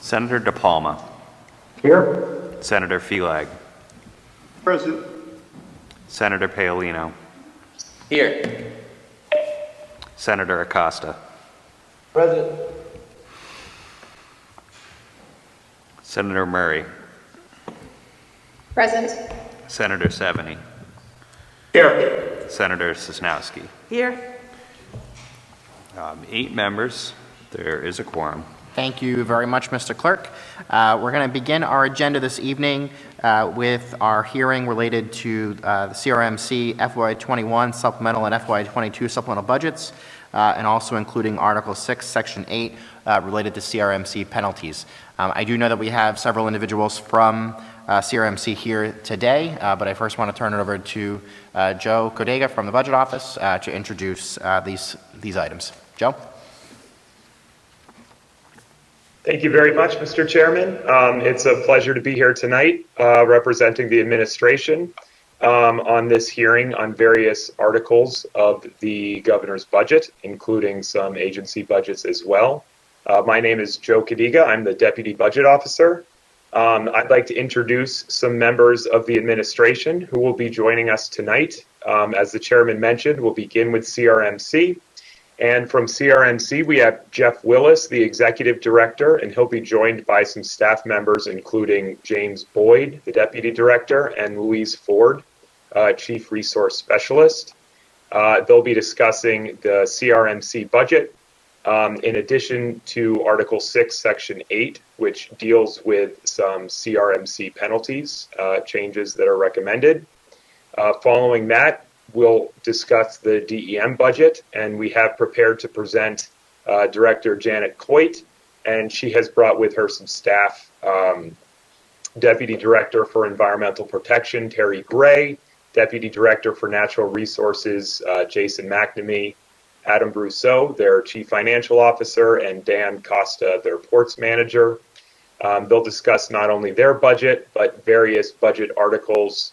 Senator DePalma. Here. Senator Felag. Present. Senator Paolino. Here. Senator Acosta. Present. Senator Murray. Present. Senator Seveny. Here. Senator Sosnowski. Here. 8 members. There is a quorum. Thank you very much, Mr. Clerk. We're going to begin our agenda this evening with our hearing related to the CRMC FY21 supplemental and FY22 supplemental budgets, and also including Article 6, Section 8, related to CRMC penalties. I do know that we have several individuals from CRMC here today, but I first want to turn it over to Joe Codega from the Budget Office to introduce these items. Joe? Thank you very much, Mr. Chairman. It's a pleasure to be here tonight representing the administration on this hearing on various articles of the governor's budget, including some agency budgets as well. My name is Joe Codega. I'm the Deputy Budget Officer. I'd like to introduce some members of the administration who will be joining us tonight. As the chairman mentioned, we'll begin with CRMC. And from CRMC, we have Jeff Willis, the Executive Director, and he'll be joined by some staff members, including James Boyd, the Deputy Director, and Louise Ford, Chief Resource Specialist. They'll be discussing the CRMC budget, in addition to Article 6, Section 8, which deals with some CRMC penalties, changes that are recommended. Following that, we'll discuss the DEM budget, and we have prepared to present Director Janet Coit, and she has brought with her some staff, Deputy Director for Environmental Protection, Terry Gray, Deputy Director for Natural Resources, Jason McNamee, Adam Brousseau, their Chief Financial Officer, and Dan Costa, their Ports Manager. They'll discuss not only their budget, but various budget articles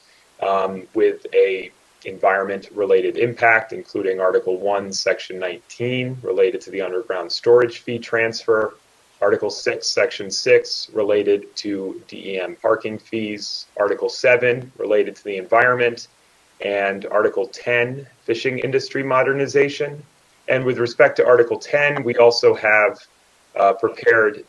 with a environment-related impact, including Article 1, Section 19, related to the underground storage fee transfer, Article 6, Section 6, related to DEM parking fees, Article 7, related to the environment, and Article 10, fishing industry modernization. And with respect to Article 10, we also have prepared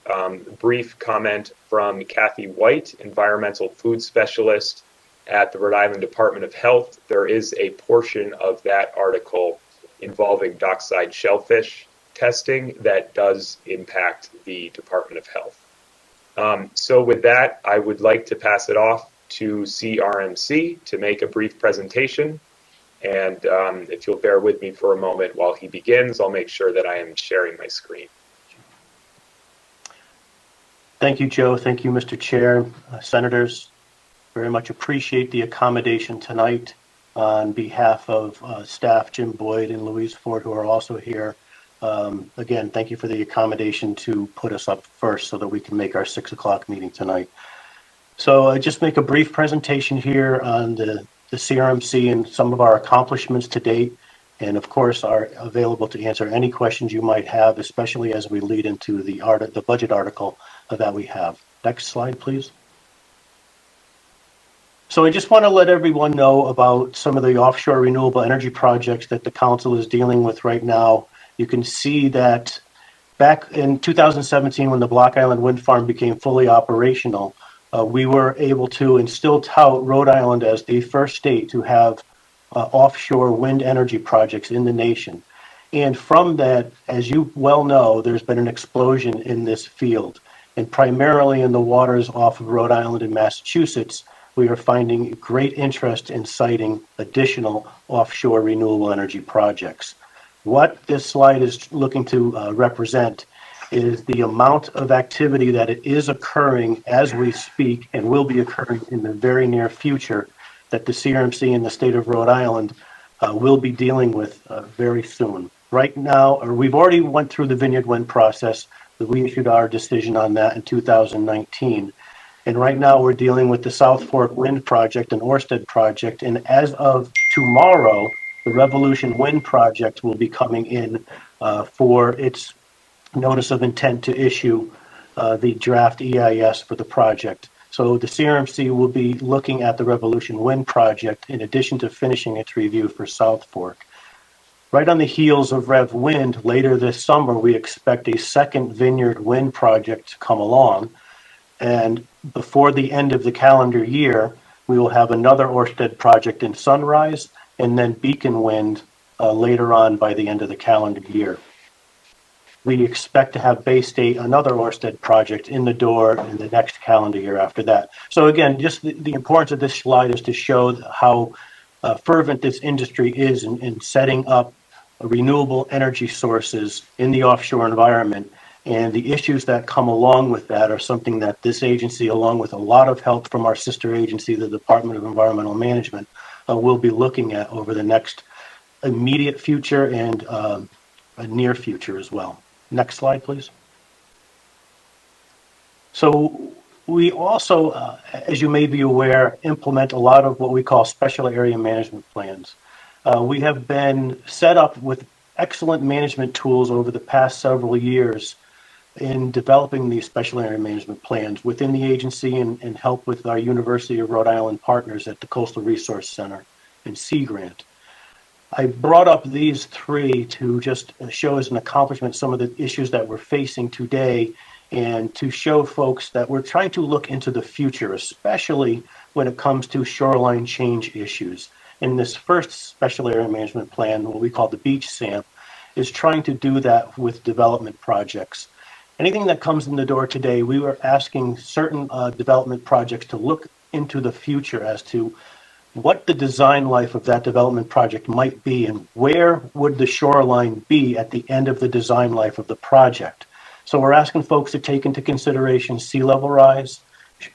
brief comment from Kathy White, Environmental Food Specialist at the Rhode Island Department of Health. There is a portion of that article involving dockside shellfish testing that does impact the Department of Health. So with that, I would like to pass it off to CRMC to make a brief presentation. And if you'll bear with me for a moment while he begins, I'll make sure that I am sharing my screen. Thank you, Joe. Thank you, Mr. Chair, Senators. Very much appreciate the accommodation tonight on behalf of staff Jim Boyd and Louise Ford, who are also here. Again, thank you for the accommodation to put us up first so that we can make our 6 o'clock meeting tonight. So I just make a brief presentation here on the CRMC and some of our accomplishments to date, and of course are available to answer any questions you might have, especially as we lead into the budget article that we have. Next slide, please. So I just want to let everyone know about some of the offshore renewable energy projects that the council is dealing with right now. You can see that back in 2017, when the Block Island Wind Farm became fully operational, we were able to and still tout Rhode Island as the first state to have offshore wind energy projects in the nation. And from that, as you well know, there's been an explosion in this field. And primarily in the waters off of Rhode Island and Massachusetts, we are finding great interest in siting additional offshore renewable energy projects. What this slide is looking to represent is the amount of activity that it is occurring as we speak and will be occurring in the very near future that the CRMC in the state of Rhode Island will be dealing with very soon. Right now, or we've already went through the Vineyard Wind process. We issued our decision on that in 2019. And right now we're dealing with the South Fork Wind Project and Orsted Project. And as of tomorrow, the Revolution Wind Project will be coming in for its notice of intent to issue the draft EIS for the project. So the CRMC will be looking at the Revolution Wind project in addition to finishing its review for South Fork. Right on the heels of Rev Wind, later this summer, we expect a second Vineyard Wind project to come along. And before the end of the calendar year, we will have another Ørsted project in Sunrise and then Beacon Wind later on by the end of the calendar year. We expect to have Bay State, another Ørsted project, in the door in the next calendar year after that. So again, just the importance of this slide is to show how fervent this industry is in setting up renewable energy sources in the offshore environment. And the issues that come along with that are something that this agency, along with a lot of help from our sister agency, the Department of Environmental Management, will be looking at over the next immediate future and a near future as well. Next slide, please. So we also, as you may be aware, implement a lot of what we call special area management plans. We have been set up with excellent management tools over the past several years in developing these special area management plans within the agency and help with our University of Rhode Island partners at the Coastal Resource Center and Sea Grant. I brought up these three to just show as an accomplishment some of the issues that we're facing today and to show folks that we're trying to look into the future, especially when it comes to shoreline change issues. And this first special area management plan, what we call the beach SAMP, is trying to do that with development projects. Anything that comes in the door today, we were asking certain development projects to look into the future as to what the design life of that development project might be and where would the shoreline be at the end of the design life of the project. So we're asking folks to take into consideration sea level rise,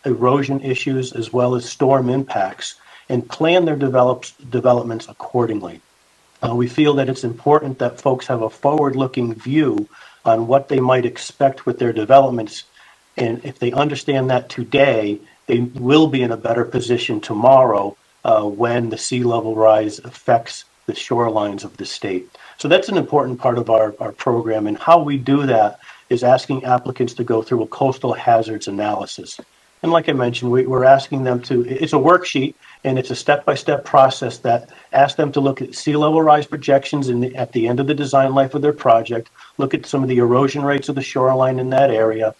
erosion issues, as well as storm impacts, and plan their developments accordingly. We feel that it's important that folks have a forward-looking view on what they might expect with their developments, and if they understand that today, they will be in a better position tomorrow when the sea level rise affects the shorelines of the state. So that's an important part of our program, and how we do that is asking applicants to go through a coastal hazards analysis. And like I mentioned, we're asking them to, it's a worksheet, and it's a step-by-step process that asks them to look at sea level rise projections at the end of the design life of their project, look at some of the erosion rates of the shoreline in that area,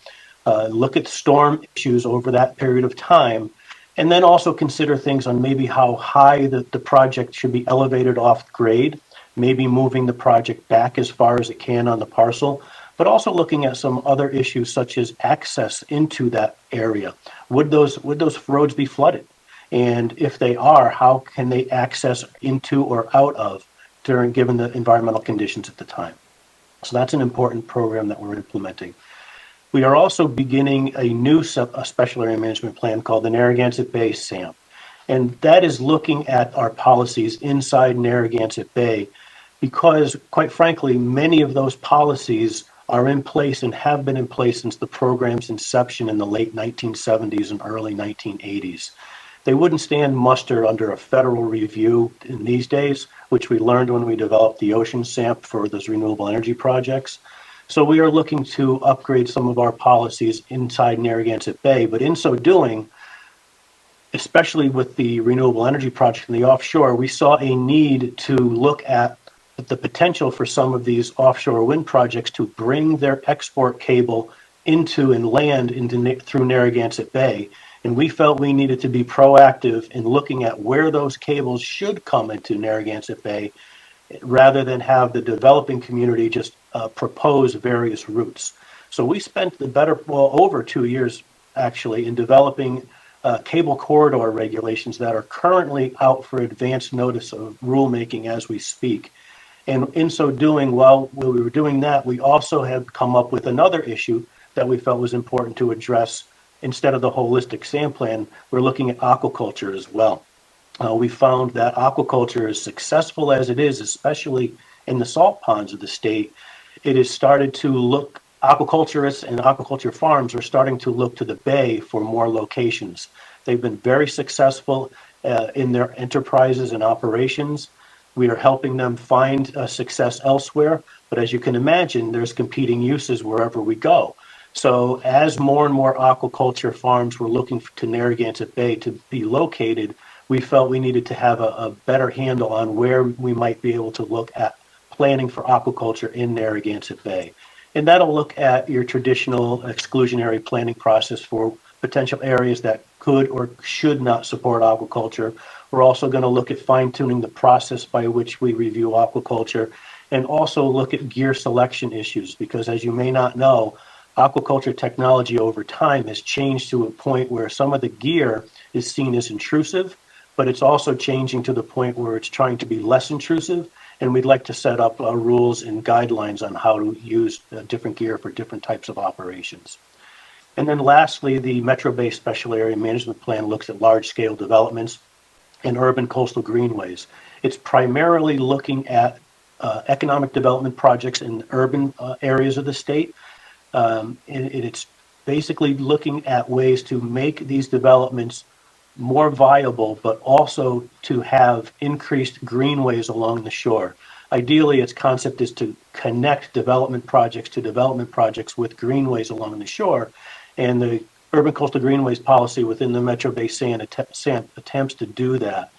look at storm issues over that period of time, and then also consider things on maybe how high the project should be elevated off grade, maybe moving the project back as far as it can on the parcel, but also looking at some other issues such as access into that area. Would those roads be flooded? And if they are, how can they access into or out of given the environmental conditions at the time? So that's an important program that we're implementing. We are also beginning a new special area management plan called the Narragansett Bay SAMP. And that is looking at our policies inside Narragansett Bay because, quite frankly, many of those policies are in place and have been in place since the program's inception in the late 1970s and early 1980s. They wouldn't stand muster under a federal review in these days, which we learned when we developed the Ocean SAMP for those renewable energy projects. So we are looking to upgrade some of our policies inside Narragansett Bay, but in so doing, especially with the renewable energy project in the offshore, we saw a need to look at the potential for some of these offshore wind projects to bring their export cable into and land through Narragansett Bay. And we felt we needed to be proactive in looking at where those cables should come into Narragansett Bay rather than have the developing community just propose various routes. So we spent over 2 years actually in developing cable corridor regulations that are currently out for advance notice of rulemaking as we speak. And in so doing, while we were doing that, we also have come up with another issue that we felt was important to address. Instead of the holistic SAM plan, we're looking at aquaculture as well. We found that aquaculture, as successful as it is, especially in the salt ponds of the state, it has started to look, aquaculturists and aquaculture farms are starting to look to the bay for more locations. They've been very successful in their enterprises and operations. We are helping them find success elsewhere, but as you can imagine, there's competing uses wherever we go. So as more and more aquaculture farms were looking to Narragansett Bay to be located, we felt we needed to have a better handle on where we might be able to look at planning for aquaculture in Narragansett Bay. And that'll look at your traditional exclusionary planning process for potential areas that could or should not support aquaculture. We're also going to look at fine-tuning the process by which we review aquaculture, and also look at gear selection issues, because as you may not know, aquaculture technology over time has changed to a point where some of the gear is seen as intrusive, but it's also changing to the point where it's trying to be less intrusive. And we'd like to set up rules and guidelines on how to use different gear for different types of operations. And then lastly, the Metro Bay Special Area Management Plan looks at large-scale developments and urban coastal greenways. It's primarily looking at economic development projects in urban areas of the state. And it's basically looking at ways to make these developments more viable, but also to have increased greenways along the shore. Ideally, its concept is to connect development projects to development projects with greenways along the shore. And the Urban Coastal Greenways policy within the Metro Bay SAMP attempts to do that.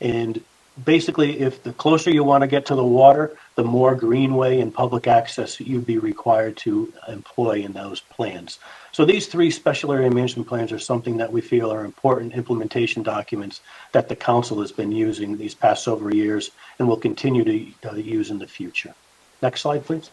And basically, if the closer you want to get to the water, the more greenway and public access you'd be required to employ in those plans. So these three special area management plans are something that we feel are important implementation documents that the council has been using these past several years and will continue to use in the future. Next slide, please.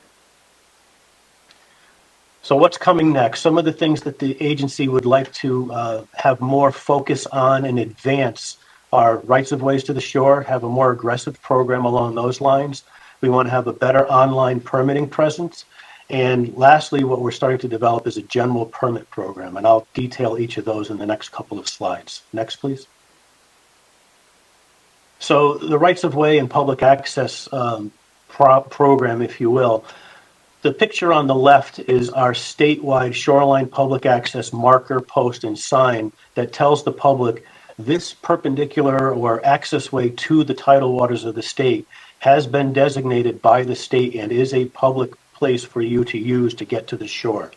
So what's coming next? Some of the things that the agency would like to have more focus on and advance are rights of ways to the shore, have a more aggressive program along those lines. We want to have a better online permitting presence. And lastly, what we're starting to develop is a general permit program, and I'll detail each of those in the next couple of slides. Next, please. So the rights of way and public access program, if you will. The picture on the left is our statewide shoreline public access marker, post, and sign that tells the public this perpendicular or access way to the tidal waters of the state has been designated by the state and is a public place for you to use to get to the shore.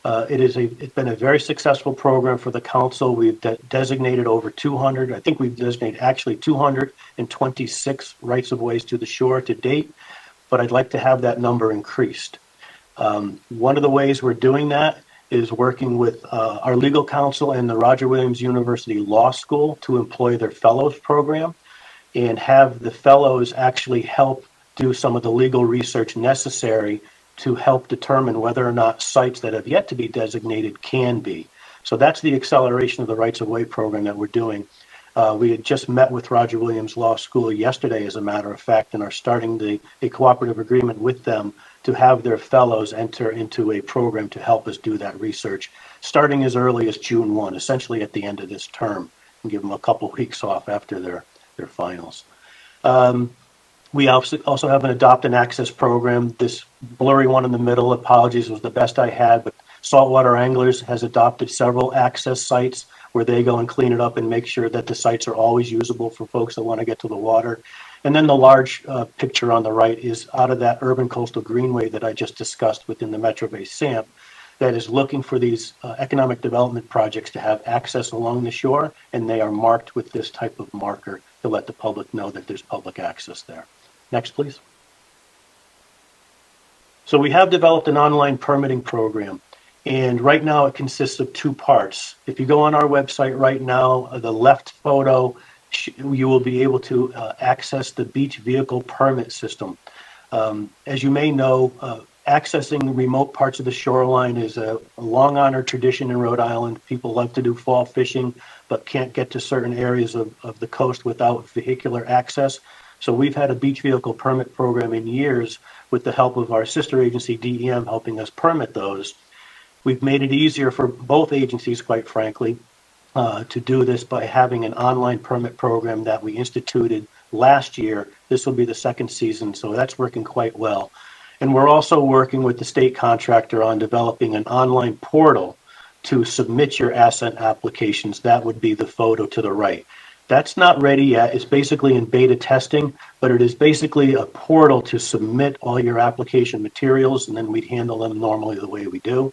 It's been a very successful program for the council. We've designated over 200, I think we've designated actually 226 rights of ways to the shore to date, but I'd like to have that number increased. One of the ways we're doing that is working with our legal counsel and the Roger Williams University Law School to employ their fellows program and have the fellows actually help do some of the legal research necessary to help determine whether or not sites that have yet to be designated can be. So that's the acceleration of the rights of way program that we're doing. We had just met with Roger Williams Law School yesterday, as a matter of fact, and are starting a cooperative agreement with them to have their fellows enter into a program to help us do that research, starting as early as June 1, essentially at the end of this term, and give them a couple weeks off after their finals. We also have an adopt and access program. This blurry one in the middle, apologies, was the best I had, but Saltwater Anglers has adopted several access sites where they go and clean it up and make sure that the sites are always usable for folks that want to get to the water. And then the large picture on the right is out of that urban coastal greenway that I just discussed within the Metro Bay SAMP that is looking for these economic development projects to have access along the shore, and they are marked with this type of marker to let the public know that there's public access there. Next, please. So we have developed an online permitting program, and right now it consists of two parts. If you go on our website right now, the left photo, you will be able to access the beach vehicle permit system. As you may know, accessing remote parts of the shoreline is a long honored tradition in Rhode Island. People love to do fall fishing, but can't get to certain areas of the coast without vehicular access. So we've had a beach vehicle permit program in years with the help of our sister agency, DEM, helping us permit those. We've made it easier for both agencies, quite frankly, to do this by having an online permit program that we instituted last year. This will be the second season, so that's working quite well. And we're also working with the state contractor on developing an online portal to submit your asset applications. That would be the photo to the right. That's not ready yet. It's basically in beta testing, but it is basically a portal to submit all your application materials, and then we'd handle them normally the way we do.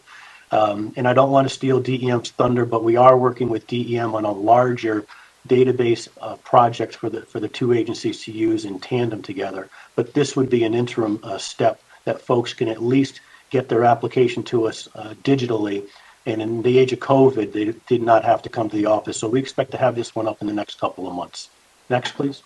And I don't want to steal DEM's thunder, but we are working with DEM on a larger database project for the two agencies to use in tandem together. But this would be an interim step that folks can at least get their application to us digitally. And in the age of COVID, they did not have to come to the office. So we expect to have this one up in the next couple of months. Next, please.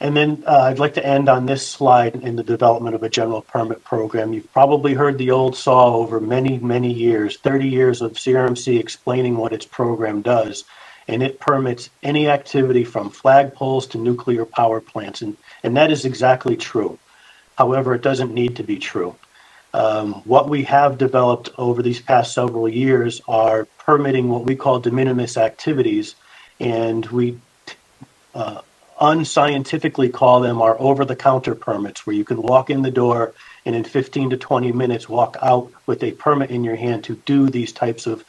And then I'd like to end on this slide in the development of a general permit program. You've probably heard the old saw over many, many years, 30 years of CRMC explaining what its program does. And it permits any activity from flagpoles to nuclear power plants. And that is exactly true. However, it doesn't need to be true. What we have developed over these past several years are permitting what we call de minimis activities. And we unscientifically call them our over-the-counter permits, where you can walk in the door and in 15 to 20 minutes walk out with a permit in your hand to do these types of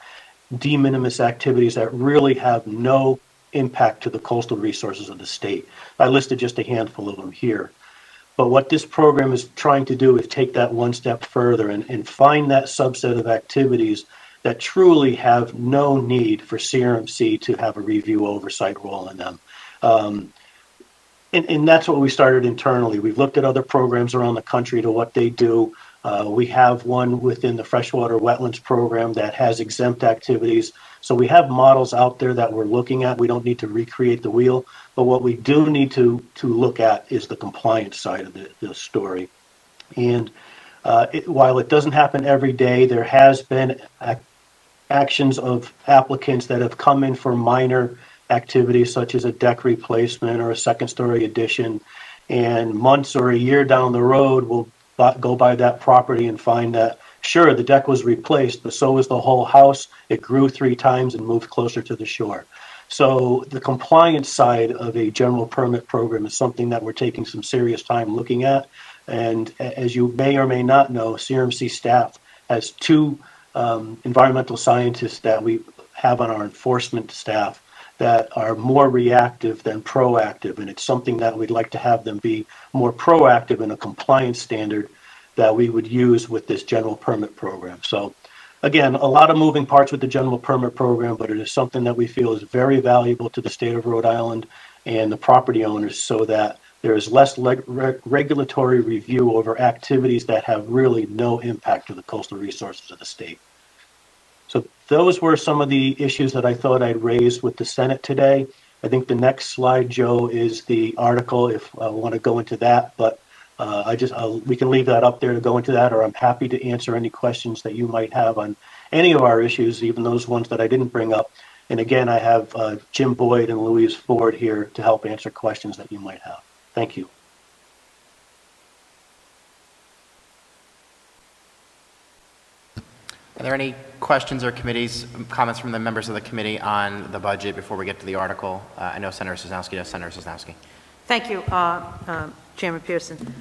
de minimis activities that really have no impact to the coastal resources of the state. I listed just a handful of them here. But what this program is trying to do is take that one step further and find that subset of activities that truly have no need for CRMC to have a review oversight role in them. And that's what we started internally. We've looked at other programs around the country to what they do. We have one within the freshwater wetlands program that has exempt activities. So we have models out there that we're looking at. We don't need to recreate the wheel, but what we do need to look at is the compliance side of the story. And while it doesn't happen every day, there has been actions of applicants that have come in for minor activities such as a deck replacement or a second story addition, and months or a year down the road we'll go by that property and find that sure, the deck was replaced, but so was the whole house. It grew 3 times and moved closer to the shore. So the compliance side of a general permit program is something that we're taking some serious time looking at. And as you may or may not know, CRMC staff has 2 environmental scientists that we have on our enforcement staff that are more reactive than proactive, and it's something that we'd like to have them be more proactive in a compliance standard that we would use with this general permit program. So again, a lot of moving parts with the general permit program, but it is something that we feel is very valuable to the state of Rhode Island and the property owners, so that there is less regulatory review over activities that have really no impact to the coastal resources of the state. So those were some of the issues that I thought I'd raise with the Senate today. I think the next slide, Joe, is the article, if I want to go into that, but we can leave that up there to go into that, or I'm happy to answer any questions that you might have on any of our issues, even those ones that I didn't bring up. And again, I have Jim Boyd and Louise Ford here to help answer questions that you might have. Thank you. Are there any questions or comments from the members of the committee on the budget before we get to the article? I know Senator Sosnowski does. Senator Sosnowski. Thank you, Chairman Pearson.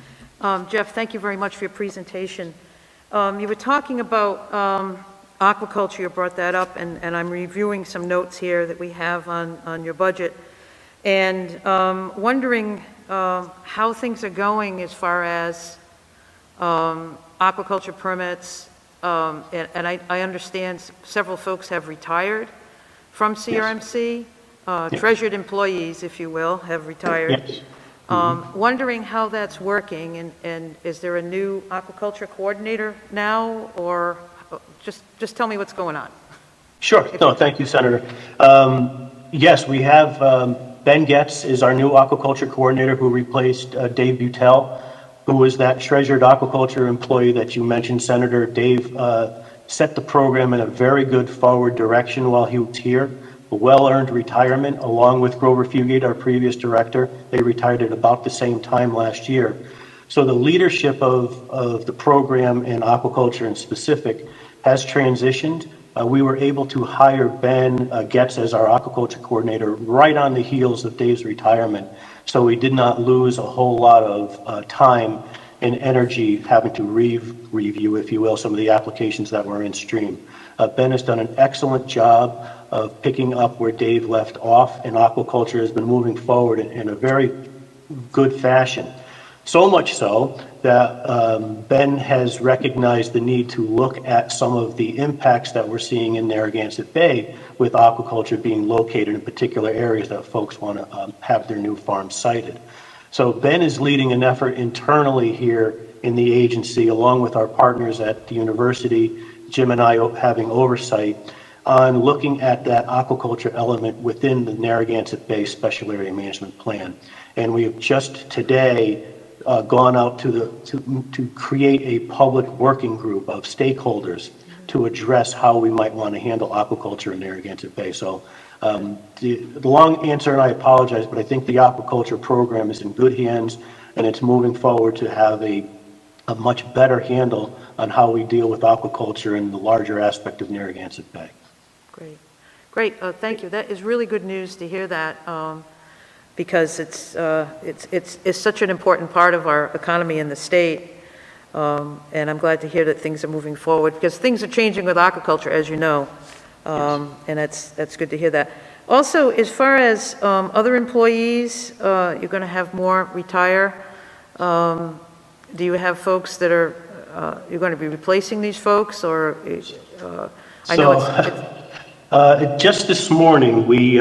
Jeff, thank you very much for your presentation. You were talking about aquaculture, you brought that up, and I'm reviewing some notes here that we have on your budget, and wondering how things are going as far as aquaculture permits. And I understand several folks have retired from CRMC. Treasured employees, if you will, have retired. Yes. Wondering how that's working, and is there a new aquaculture coordinator now, or just tell me what's going on? Sure. No, thank you, Senator. Yes, we have Ben Getz is our new aquaculture coordinator who replaced Dave Butel, who was that treasured aquaculture employee that you mentioned, Senator. Dave set the program in a very good forward direction while he was here. A well-earned retirement, along with Grover Fugate, our previous director. They retired at about the same time last year. So the leadership of the program in aquaculture in specific has transitioned. We were able to hire Ben Getz as our aquaculture coordinator right on the heels of Dave's retirement. So we did not lose a whole lot of time and energy having to review, if you will, some of the applications that were in stream. Ben has done an excellent job of picking up where Dave left off, and aquaculture has been moving forward in a very good fashion. So much so that Ben has recognized the need to look at some of the impacts that we're seeing in Narragansett Bay with aquaculture being located in particular areas that folks want to have their new farms sited. So Ben is leading an effort internally here in the agency, along with our partners at the university, Jim and I having oversight on looking at that aquaculture element within the Narragansett Bay Special Area Management Plan. And we have just today gone out to create a public working group of stakeholders to address how we might want to handle aquaculture in Narragansett Bay. So the long answer, and I apologize, but I think the aquaculture program is in good hands, and it's moving forward to have a much better handle on how we deal with aquaculture in the larger aspect of Narragansett Bay. Great. Great. Thank you. That is really good news to hear that, because it's such an important part of our economy in the state. And I'm glad to hear that things are moving forward, because things are changing with aquaculture, as you know. And that's good to hear that. Also, as far as other employees, you're going to have more retire. Do you have folks that are, you're going to be replacing these folks, or I know it's just this morning, we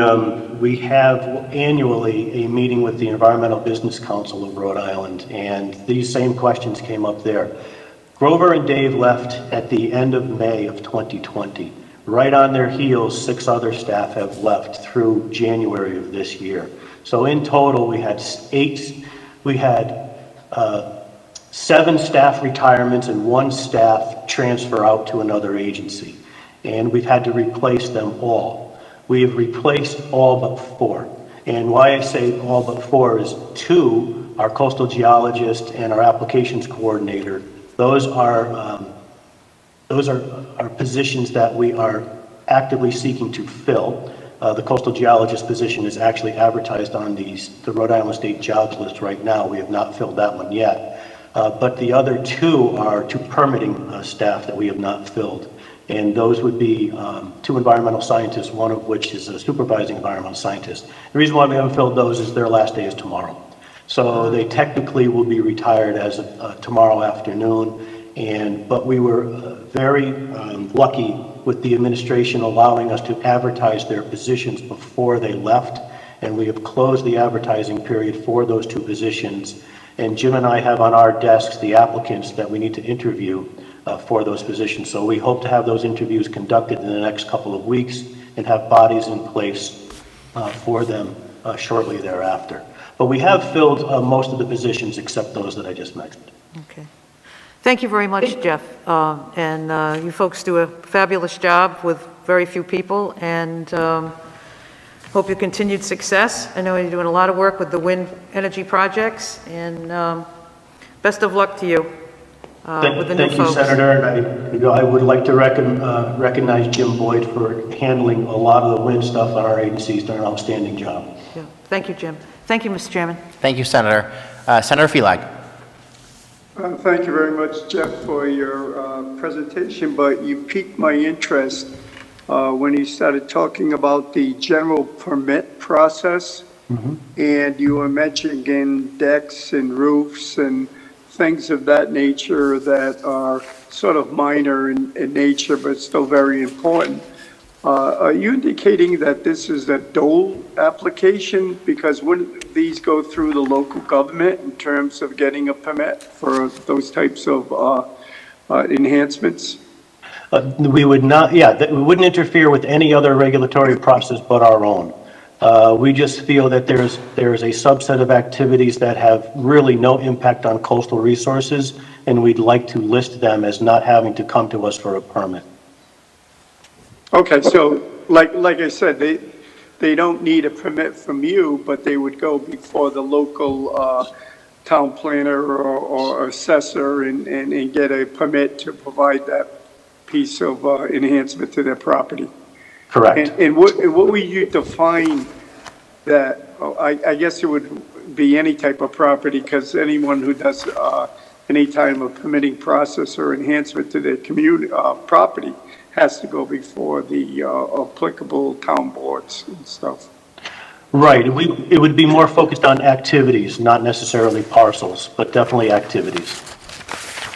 have annually a meeting with the Environmental Business Council of Rhode Island, and these same questions came up there. Grover and Dave left at the end of May of 2020. Right on their heels, 6 other staff have left through January of this year. So in total, we had 7 staff retirements and 1 staff transfer out to another agency. And we've had to replace them all. We have replaced all but 4. And why I say all but 4 is 2, our coastal geologist and our applications coordinator. Those are positions that we are actively seeking to fill. The coastal geologist position is actually advertised on the Rhode Island State jobs list right now. We have not filled that one yet. But the other 2 are 2 permitting staff that we have not filled. And those would be 2 environmental scientists, one of which is a supervising environmental scientist. The reason why we haven't filled those is their last day is tomorrow. So they technically will be retired as of tomorrow afternoon. But we were very lucky with the administration allowing us to advertise their positions before they left. And we have closed the advertising period for those 2 positions. And Jim and I have on our desks the applicants that we need to interview for those positions. So we hope to have those interviews conducted in the next couple of weeks and have bodies in place for them shortly thereafter. But we have filled most of the positions except those that I just mentioned. okay. Thank you very much, Jeff. And you folks do a fabulous job with very few people, and hope your continued success. I know you're doing a lot of work with the wind energy projects, and best of luck to you with the new folks. Thank you, Senator. And I would like to recognize Jim Boyd for handling a lot of the wind stuff on our agency. He's done an outstanding job. Yeah. Thank you, Jim. Thank you, Mr. Chairman. Thank you, Senator. Senator Felag. Thank you very much, Jeff, for your presentation, but you piqued my interest when you started talking about the general permit process. Mm-hmm. And you were mentioning decks and roofs and things of that nature that are sort of minor in nature, but still very important. Are you indicating that this is a dole application? Because wouldn't these go through the local government in terms of getting a permit for those types of enhancements? We would not, we wouldn't interfere with any other regulatory process but our own. We just feel that there is a subset of activities that have really no impact on coastal resources, and we'd like to list them as not having to come to us for a permit. Okay, so like I said, they don't need a permit from you, but they would go before the local town planner or assessor and get a permit to provide that piece of enhancement to their property. Correct. And what would you define that? I guess it would be any type of property, because anyone who does any type of permitting process or enhancement to their community property has to go before the applicable town boards and stuff. Right, it would be more focused on activities, not necessarily parcels, but definitely activities.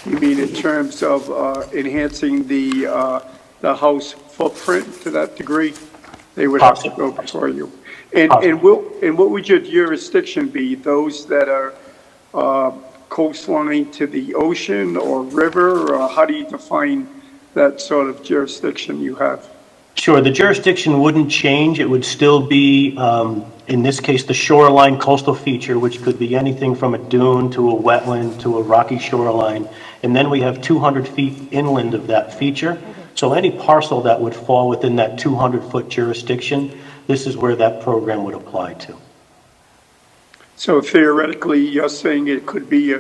You mean in terms of enhancing the house footprint to that degree? They would have to go before you. And what would your jurisdiction be? Those that are coastline to the ocean or river? Or how do you define that sort of jurisdiction you have? Sure, the jurisdiction wouldn't change. It would still be, in this case, the shoreline coastal feature, which could be anything from a dune to a wetland to a rocky shoreline. And then we have 200 feet inland of that feature. So any parcel that would fall within that 200-foot jurisdiction, this is where that program would apply to. So theoretically, you're saying it could be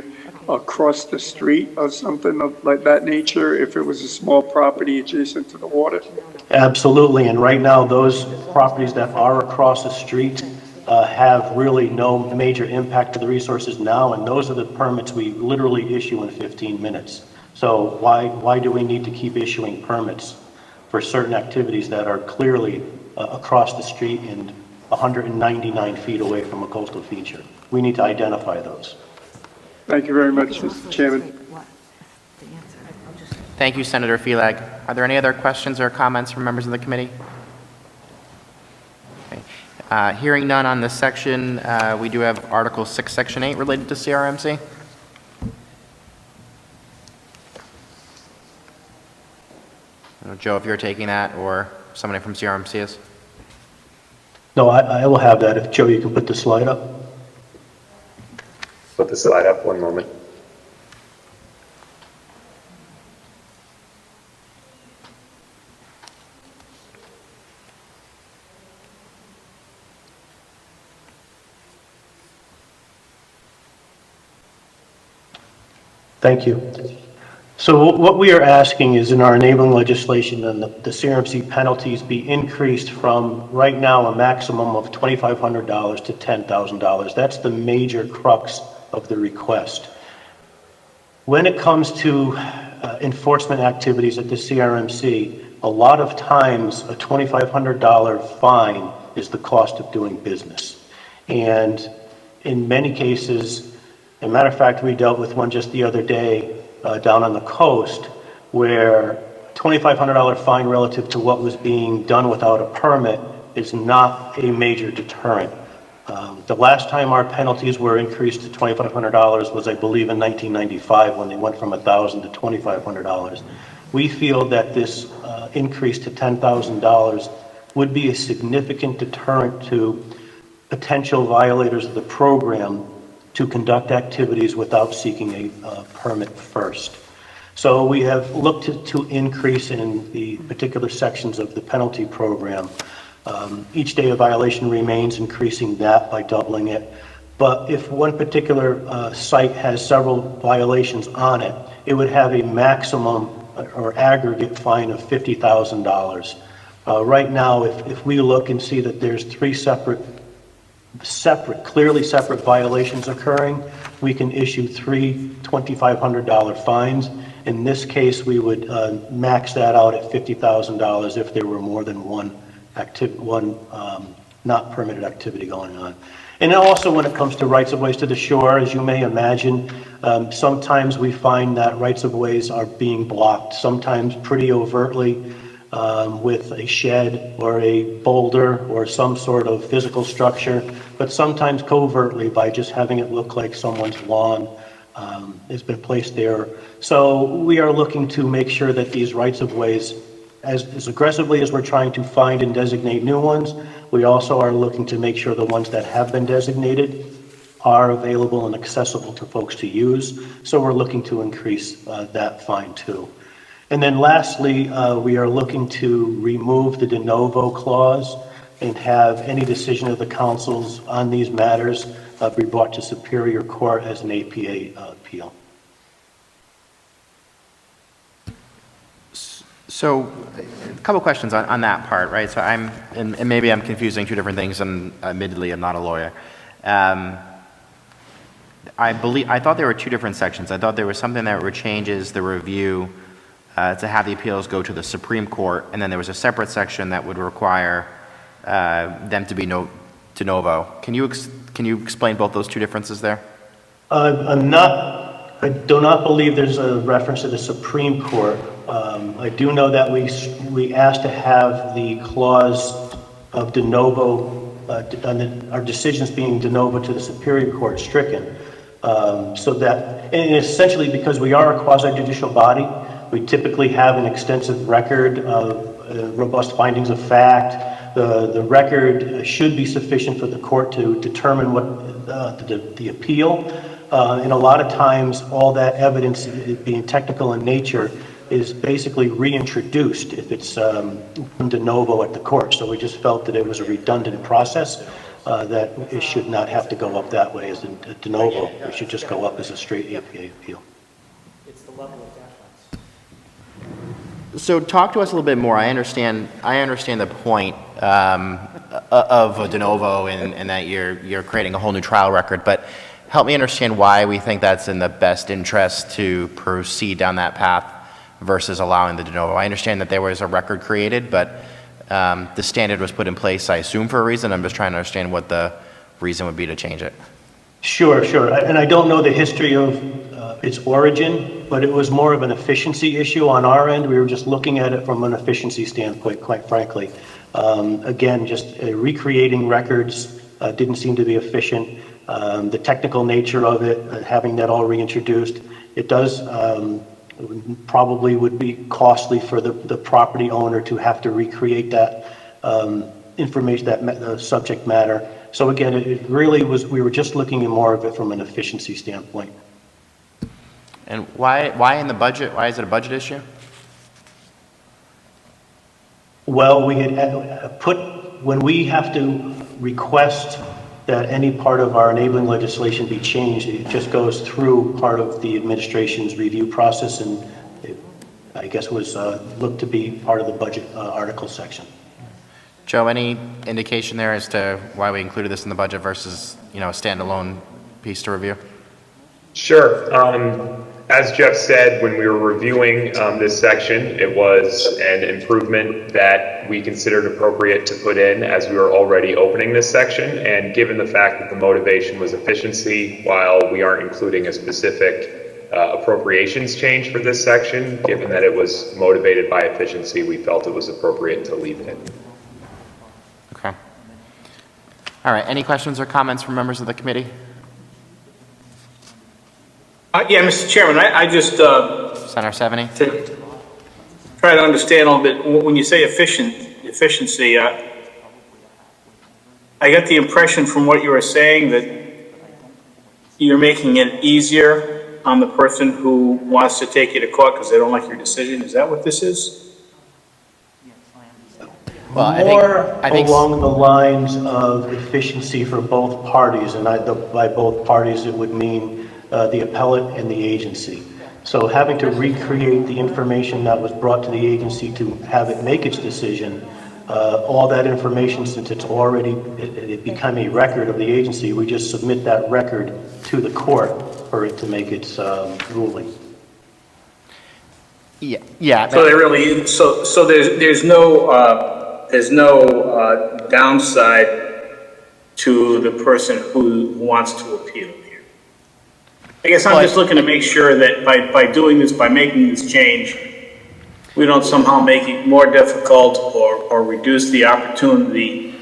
across the street or something of like that nature if it was a small property adjacent to the water? Absolutely, and right now, those properties that are across the street have really no major impact to the resources now, and those are the permits we literally issue in 15 minutes. So why do we need to keep issuing permits for certain activities that are clearly across the street and 199 feet away from a coastal feature? We need to identify those. Thank you very much, Mr. Chairman. Thank you, Senator Felag. Are there any other questions or comments from members of the committee? Okay. Hearing none on this section, we do have Article 6, Section 8 related to CRMC. I don't know, Joe, if you're taking that or somebody from CRMC is. No, I will have that. If Joe, you can put the slide up. Put the slide up one moment. Thank you. So what we are asking is in our enabling legislation, the CRMC penalties be increased from right now a maximum of $2,500 to $10,000. That's the major crux of the request. When it comes to enforcement activities at the CRMC, a lot of times a $2,500 fine is the cost of doing business. And in many cases, as a matter of fact, we dealt with one just the other day down on the coast where $2,500 fine relative to what was being done without a permit is not a major deterrent. The last time our penalties were increased to $2,500 was, I believe, in 1995 when they went from $1,000 to $2,500. We feel that this increase to $10,000 would be a significant deterrent to potential violators of the program to conduct activities without seeking a permit first. So we have looked to increase in the particular sections of the penalty program. Each day a violation remains, increasing that by doubling it. But if one particular site has several violations on it, it would have a maximum or aggregate fine of $50,000. Right now, if we look and see that there's three clearly separate violations occurring, we can issue three $2,500 fines. In this case, we would max that out at $50,000 if there were more than one not permitted activity going on. And also when it comes to rights-of-ways to the shore, as you may imagine, sometimes we find that rights-of-ways are being blocked, sometimes pretty overtly with a shed or a boulder or some sort of physical structure, but sometimes covertly by just having it look like someone's lawn has been placed there. So we are looking to make sure that these rights-of-ways, as aggressively as we're trying to find and designate new ones, we also are looking to make sure the ones that have been designated are available and accessible to folks to use. So we're looking to increase that fine too. And then lastly, we are looking to remove the de novo clause and have any decision of the councils on these matters be brought to Superior Court as an APA appeal. So a couple questions on that part, right? So and maybe I'm confusing two different things, and admittedly I'm not a lawyer. I thought there were two different sections. I thought there was something that would changes the review to have the appeals go to the Supreme Court, and then there was a separate section that would require them to de novo. Can you explain both those two differences there? I do not believe there's a reference to the Supreme Court. I do know that we asked to have the clause of de novo, our decisions being de novo to the Superior Court stricken. So that, and essentially because we are a quasi-judicial body, we typically have an extensive record of robust findings of fact. The record should be sufficient for the court to determine what the appeal. And a lot of times, all that evidence, being technical in nature, is basically reintroduced if it's de novo at the court. So we just felt that it was a redundant process, that it should not have to go up that way as a de novo. It should just go up as a straight APA appeal. So talk to us a little bit more. I understand the point of a de novo and that you're creating a whole new trial record, but help me understand why we think that's in the best interest to proceed down that path versus allowing the de novo. I understand that there was a record created, but the standard was put in place, I assume, for a reason. I'm just trying to understand what the reason would be to change it. Sure. And I don't know the history of its origin, but it was more of an efficiency issue on our end. We were just looking at it from an efficiency standpoint, quite frankly. Again, just recreating records didn't seem to be efficient. The technical nature of it, having that all reintroduced, it does probably would be costly for the property owner to have to recreate that information, that subject matter. So again, it really was, we were just looking at more of it from an efficiency standpoint. And why in the budget? Why is it a budget issue? Well, we had when we have to request that any part of our enabling legislation be changed, it just goes through part of the administration's review process, and it, I guess, was looked to be part of the budget article section. Joe, any indication there as to why we included this in the budget versus, a standalone piece to review? Sure. As Jeff said, when we were reviewing this section, it was an improvement that we considered appropriate to put in as we were already opening this section. And given the fact that the motivation was efficiency, while we aren't including a specific appropriations change for this section, given that it was motivated by efficiency, we felt it was appropriate to leave it in. Okay. All right. Any questions or comments from members of the committee? Yeah, Mr. Chairman, I just Senator 70? to try to understand a little bit, when you say efficiency, I got the impression from what you were saying that you're making it easier on the person who wants to take you to court because they don't like your decision. Is that what this is? Well, I think along the lines of efficiency for both parties, and by both parties it would mean the appellate and the agency. So having to recreate the information that was brought to the agency to have it make its decision, all that information, since it's already, it become a record of the agency, we just submit that record to the court for it to make its ruling. Yeah. So they really, so there's no downside to the person who wants to appeal here. I guess I'm just looking to make sure that by doing this, by making this change, we don't somehow make it more difficult or reduce the opportunity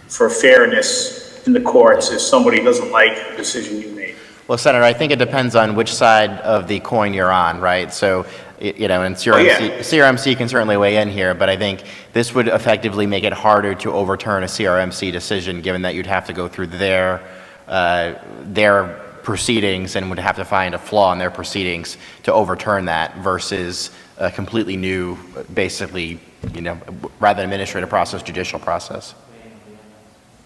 for fairness in the courts if somebody doesn't like the decision you made. Well, Senator, I think it depends on which side of the coin you're on, right? So, and CRMC can certainly weigh in here, but I think this would effectively make it harder to overturn a CRMC decision, given that you'd have to go through their proceedings and would have to find a flaw in their proceedings to overturn that versus a completely new, basically, rather than administrative process, judicial process.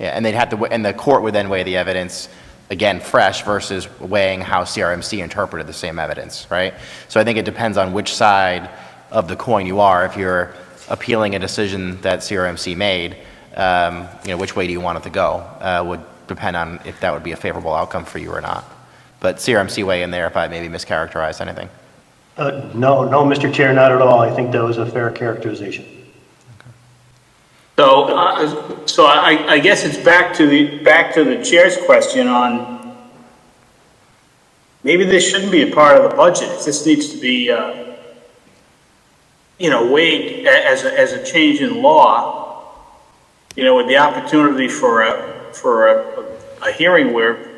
Yeah, and they'd have to, and the court would then weigh the evidence, again, fresh versus weighing how CRMC interpreted the same evidence, right? So I think it depends on which side of the coin you are. If you're appealing a decision that CRMC made, which way do you want it to go would depend on if that would be a favorable outcome for you or not. But CRMC weigh in there if I maybe mischaracterized anything. No, Mr. Chair, not at all. I think that was a fair characterization. So I guess it's back to the chair's question on maybe this shouldn't be a part of the budget. This needs to be, weighed as a change in law, with the opportunity for a hearing where,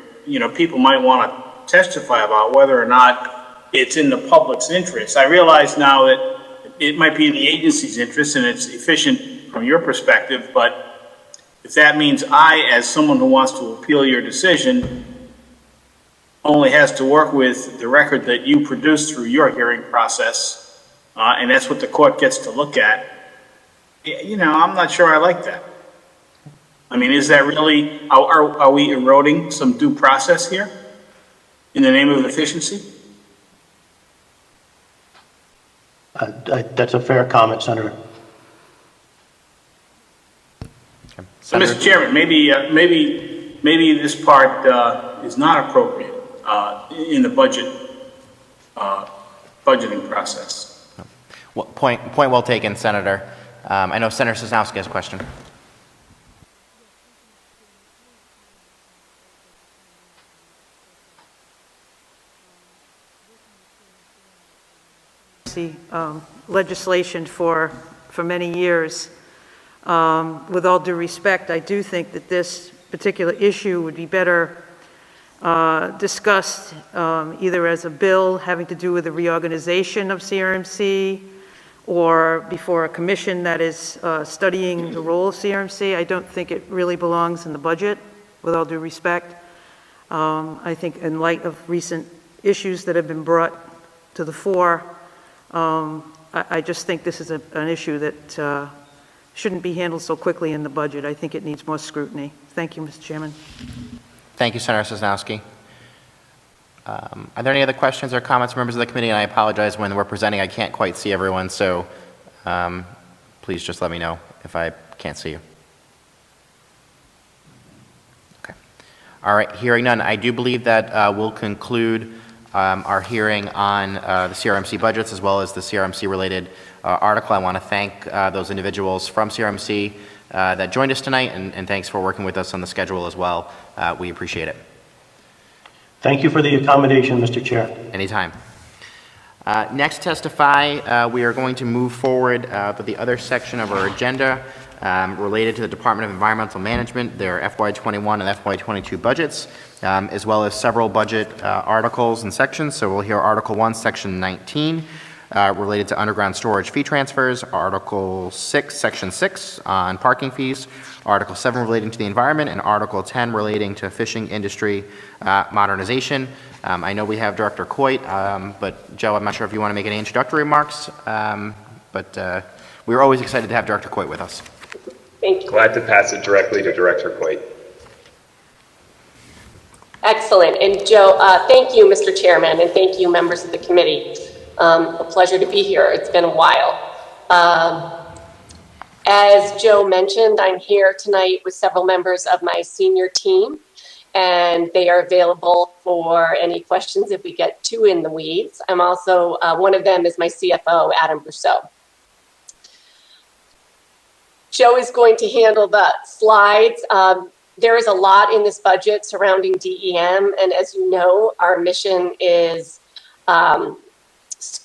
people might want to testify about whether or not it's in the public's interest. I realize now that it might be in the agency's interest and it's efficient from your perspective, but if that means I, as someone who wants to appeal your decision, only has to work with the record that you produced through your hearing process, and that's what the court gets to look at, I'm not sure I like that. I mean, is that really, are we eroding some due process here in the name of efficiency? That's a fair comment, Senator. So, Mr. Chairman, maybe this part is not appropriate in the budgeting process. Well, point well taken, Senator. I know Senator Sosnowski has a question. Legislation for many years. With all due respect, I do think that this particular issue would be better discussed either as a bill having to do with the reorganization of CRMC or before a commission that is studying the role of CRMC. I don't think it really belongs in the budget, with all due respect. I think in light of recent issues that have been brought to the fore, I just think this is an issue that shouldn't be handled so quickly in the budget. I think it needs more scrutiny. Thank you, Mr. Chairman. Thank you, Senator Sosnowski. Are there any other questions or comments from members of the committee? And I apologize, when we're presenting, I can't quite see everyone, so please just let me know if I can't see you. Okay. All right, hearing none, I do believe that we'll conclude our hearing on the CRMC budgets as well as the CRMC-related article. I want to thank those individuals from CRMC that joined us tonight, and thanks for working with us on the schedule as well. We appreciate it. Thank you for the accommodation, Mr. Chair. Anytime. Next testify, we are going to move forward with the other section of our agenda related to the Department of Environmental Management, their FY21 and FY22 budgets, as well as several budget articles and sections. So we'll hear Article 1, Section 19, related to underground storage fee transfers, Article 6, Section 6 on parking fees, Article 7 relating to the environment, and Article 10 relating to fishing industry modernization. I know we have Director Coit, but Joe, I'm not sure if you want to make any introductory remarks, but we're always excited to have Director Coit with us. Thank you. Glad to pass it directly to Director Coit. Excellent. And Joe, thank you, Mr. Chairman, and thank you, members of the committee. A pleasure to be here. It's been a while. As Joe mentioned, I'm here tonight with several members of my senior team, and they are available for any questions if we get too in the weeds. I'm also, one of them is my CFO, Adam Brousseau. Joe is going to handle the slides. There is a lot in this budget surrounding DEM, and as you know, our mission is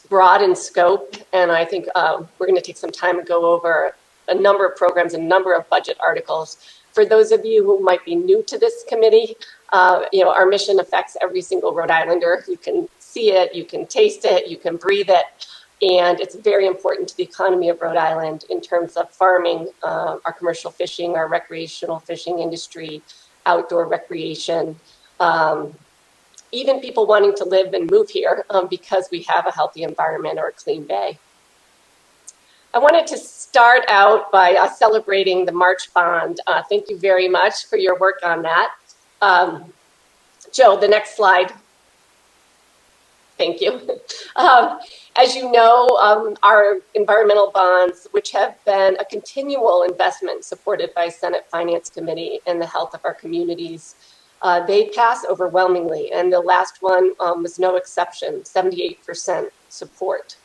broad in scope, and I think we're going to take some time to go over a number of programs and a number of budget articles. For those of you who might be new to this committee, our mission affects every single Rhode Islander. You can see it, you can taste it, you can breathe it, and it's very important to the economy of Rhode Island in terms of farming, our commercial fishing, our recreational fishing industry, outdoor recreation, even people wanting to live and move here because we have a healthy environment or a clean bay. I wanted to start out by celebrating the March bond. Thank you very much for your work on that. Joe, the next slide. Thank you. As you know, our environmental bonds, which have been a continual investment supported by Senate Finance Committee and the health of our communities, they pass overwhelmingly, and the last one was no exception, 78% support.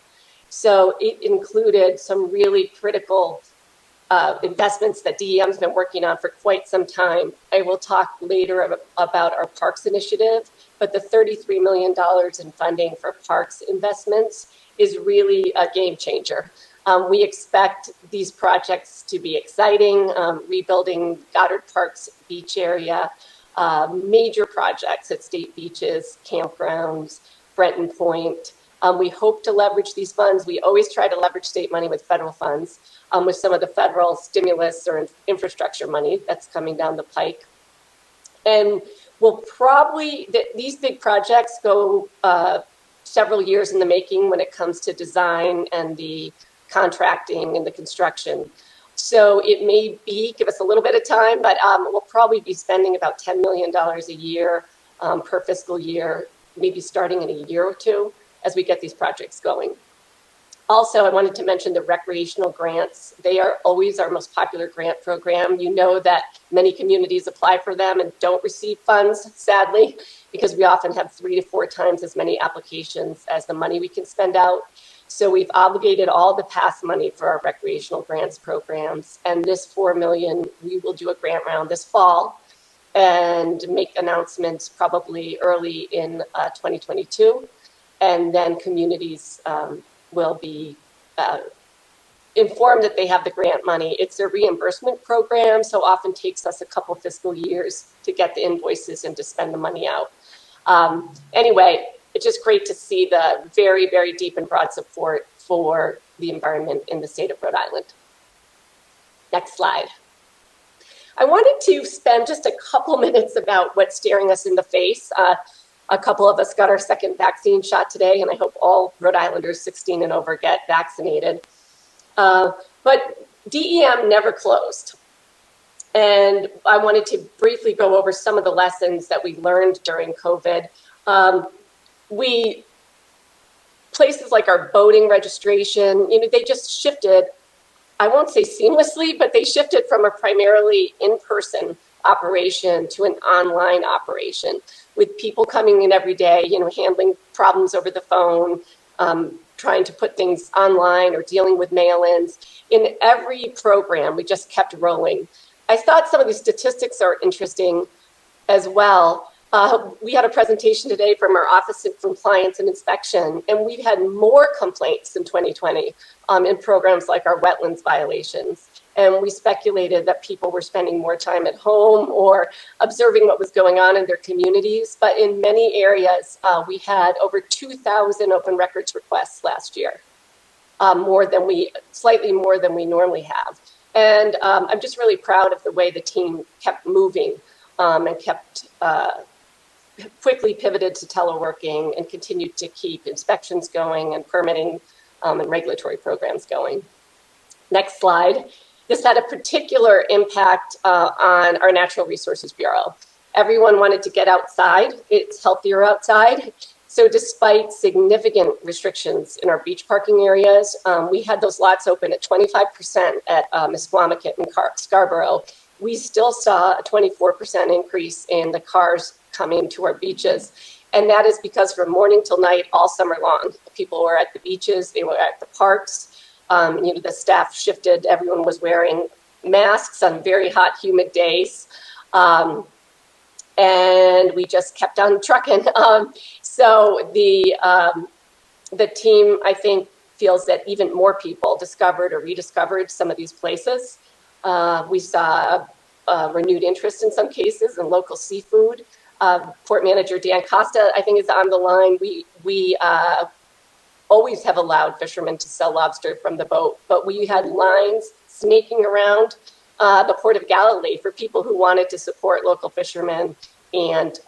So it included some really critical investments that DEM's been working on for quite some time. I will talk later about our parks initiative, but the $33 million in funding for parks investments is really a game changer. We expect these projects to be exciting, rebuilding Goddard Park's beach area, major projects at state beaches, campgrounds, Brenton Point. We hope to leverage these funds. We always try to leverage state money with federal funds, with some of the federal stimulus or infrastructure money that's coming down the pike. And we'll probably, these big projects go several years in the making when it comes to design and the contracting and the construction. So it may give us a little bit of time, but we'll probably be spending about $10 million a year per fiscal year, maybe starting in a year or two as we get these projects going. Also, I wanted to mention the recreational grants. They are always our most popular grant program. You know that many communities apply for them and don't receive funds, sadly, because we often have 3 to 4 times as many applications as the money we can spend out. So we've obligated all the past money for our recreational grants programs. And this $4 million, we will do a grant round this fall and make announcements probably early in 2022. And then communities will be informed that they have the grant money. It's a reimbursement program, so often takes us a couple fiscal years to get the invoices and to spend the money out. Anyway, it's just great to see the very, very deep and broad support for the environment in the state of Rhode Island. Next slide. I wanted to spend just a couple minutes about what's staring us in the face. A couple of us got our second vaccine shot today, and I hope all Rhode Islanders 16 and over get vaccinated. But DEM never closed. And I wanted to briefly go over some of the lessons that we learned during COVID. Places like our boating registration, they just shifted, I won't say seamlessly, but they shifted from a primarily in-person operation to an online operation with people coming in every day, handling problems over the phone, trying to put things online or dealing with mail-ins. In every program, we just kept rolling. I thought some of these statistics are interesting as well. We had a presentation today from our Office of Compliance and Inspection, and we've had more complaints in 2020 in programs like our wetlands violations. And we speculated that people were spending more time at home or observing what was going on in their communities. But in many areas, we had over 2,000 open records requests last year, slightly more than we normally have. And I'm just really proud of the way the team kept moving and kept quickly pivoted to teleworking and continued to keep inspections going and permitting and regulatory programs going. Next slide. This had a particular impact on our Natural Resources Bureau. Everyone wanted to get outside. It's healthier outside. So despite significant restrictions in our beach parking areas, we had those lots open at 25% at Misquamicut and Scarborough. We still saw a 24% increase in the cars coming to our beaches. And that is because from morning till night, all summer long, people were at the beaches, they were at the parks. The staff shifted, everyone was wearing masks on very hot, humid days. And we just kept on trucking. So the team, I think, feels that even more people discovered or rediscovered some of these places. We saw a renewed interest in some cases in local seafood. Port Manager Dan Costa, I think, is on the line. We always have allowed fishermen to sell lobster from the boat, but we had lines snaking around the Port of Galilee for people who wanted to support local fishermen and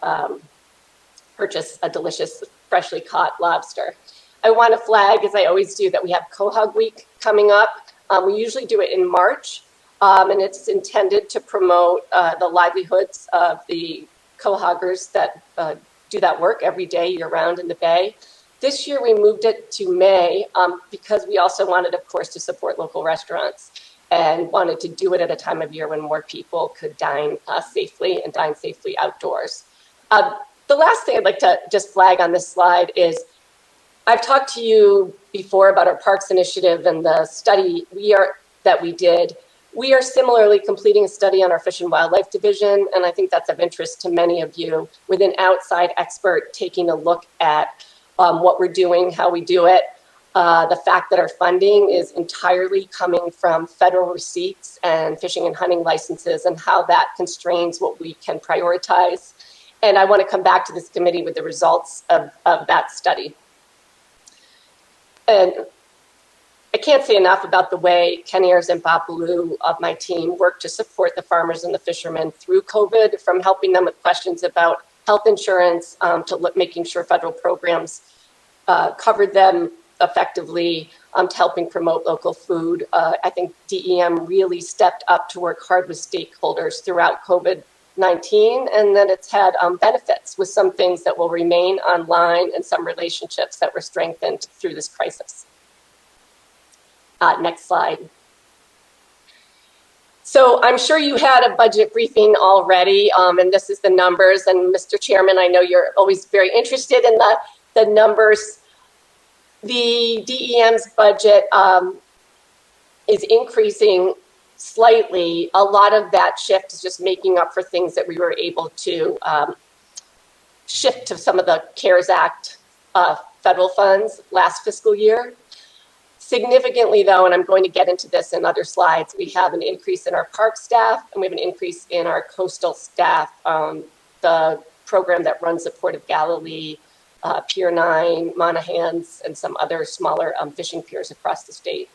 purchase a delicious, freshly caught lobster. I want to flag, as I always do, that we have Quahog Week coming up. We usually do it in March, and it's intended to promote the livelihoods of the quahoggers that do that work every day year-round in the Bay. This year we moved it to May because we also wanted, of course, to support local restaurants and wanted to do it at a time of year when more people could dine safely and dine safely outdoors. The last thing I'd like to just flag on this slide is I've talked to you before about our parks initiative and the study that we did. We are similarly completing a study on our Fish and Wildlife Division, and I think that's of interest to many of you, with an outside expert taking a look at what we're doing, how we do it, the fact that our funding is entirely coming from federal receipts and fishing and hunting licenses, and how that constrains what we can prioritize. And I want to come back to this committee with the results of that study. And I can't say enough about the way Ken Ayers and Bob Ballou of my team work to support the farmers and the fishermen through COVID, from helping them with questions about health insurance to making sure federal programs covered them effectively, to helping promote local food. I think DEM really stepped up to work hard with stakeholders throughout COVID-19, and that it's had benefits with some things that will remain online and some relationships that were strengthened through this crisis. Next slide. So I'm sure you had a budget briefing already, and this is the numbers. And Mr. Chairman, I know you're always very interested in the numbers. The DEM's budget is increasing slightly. A lot of that shift is just making up for things that we were able to shift to some of the CARES Act federal funds last fiscal year. Significantly, though, and I'm going to get into this in other slides, we have an increase in our park staff, and we have an increase in our coastal staff. The program that runs the Port of Galilee, Pier 9, Monahans, and some other smaller fishing piers across the state.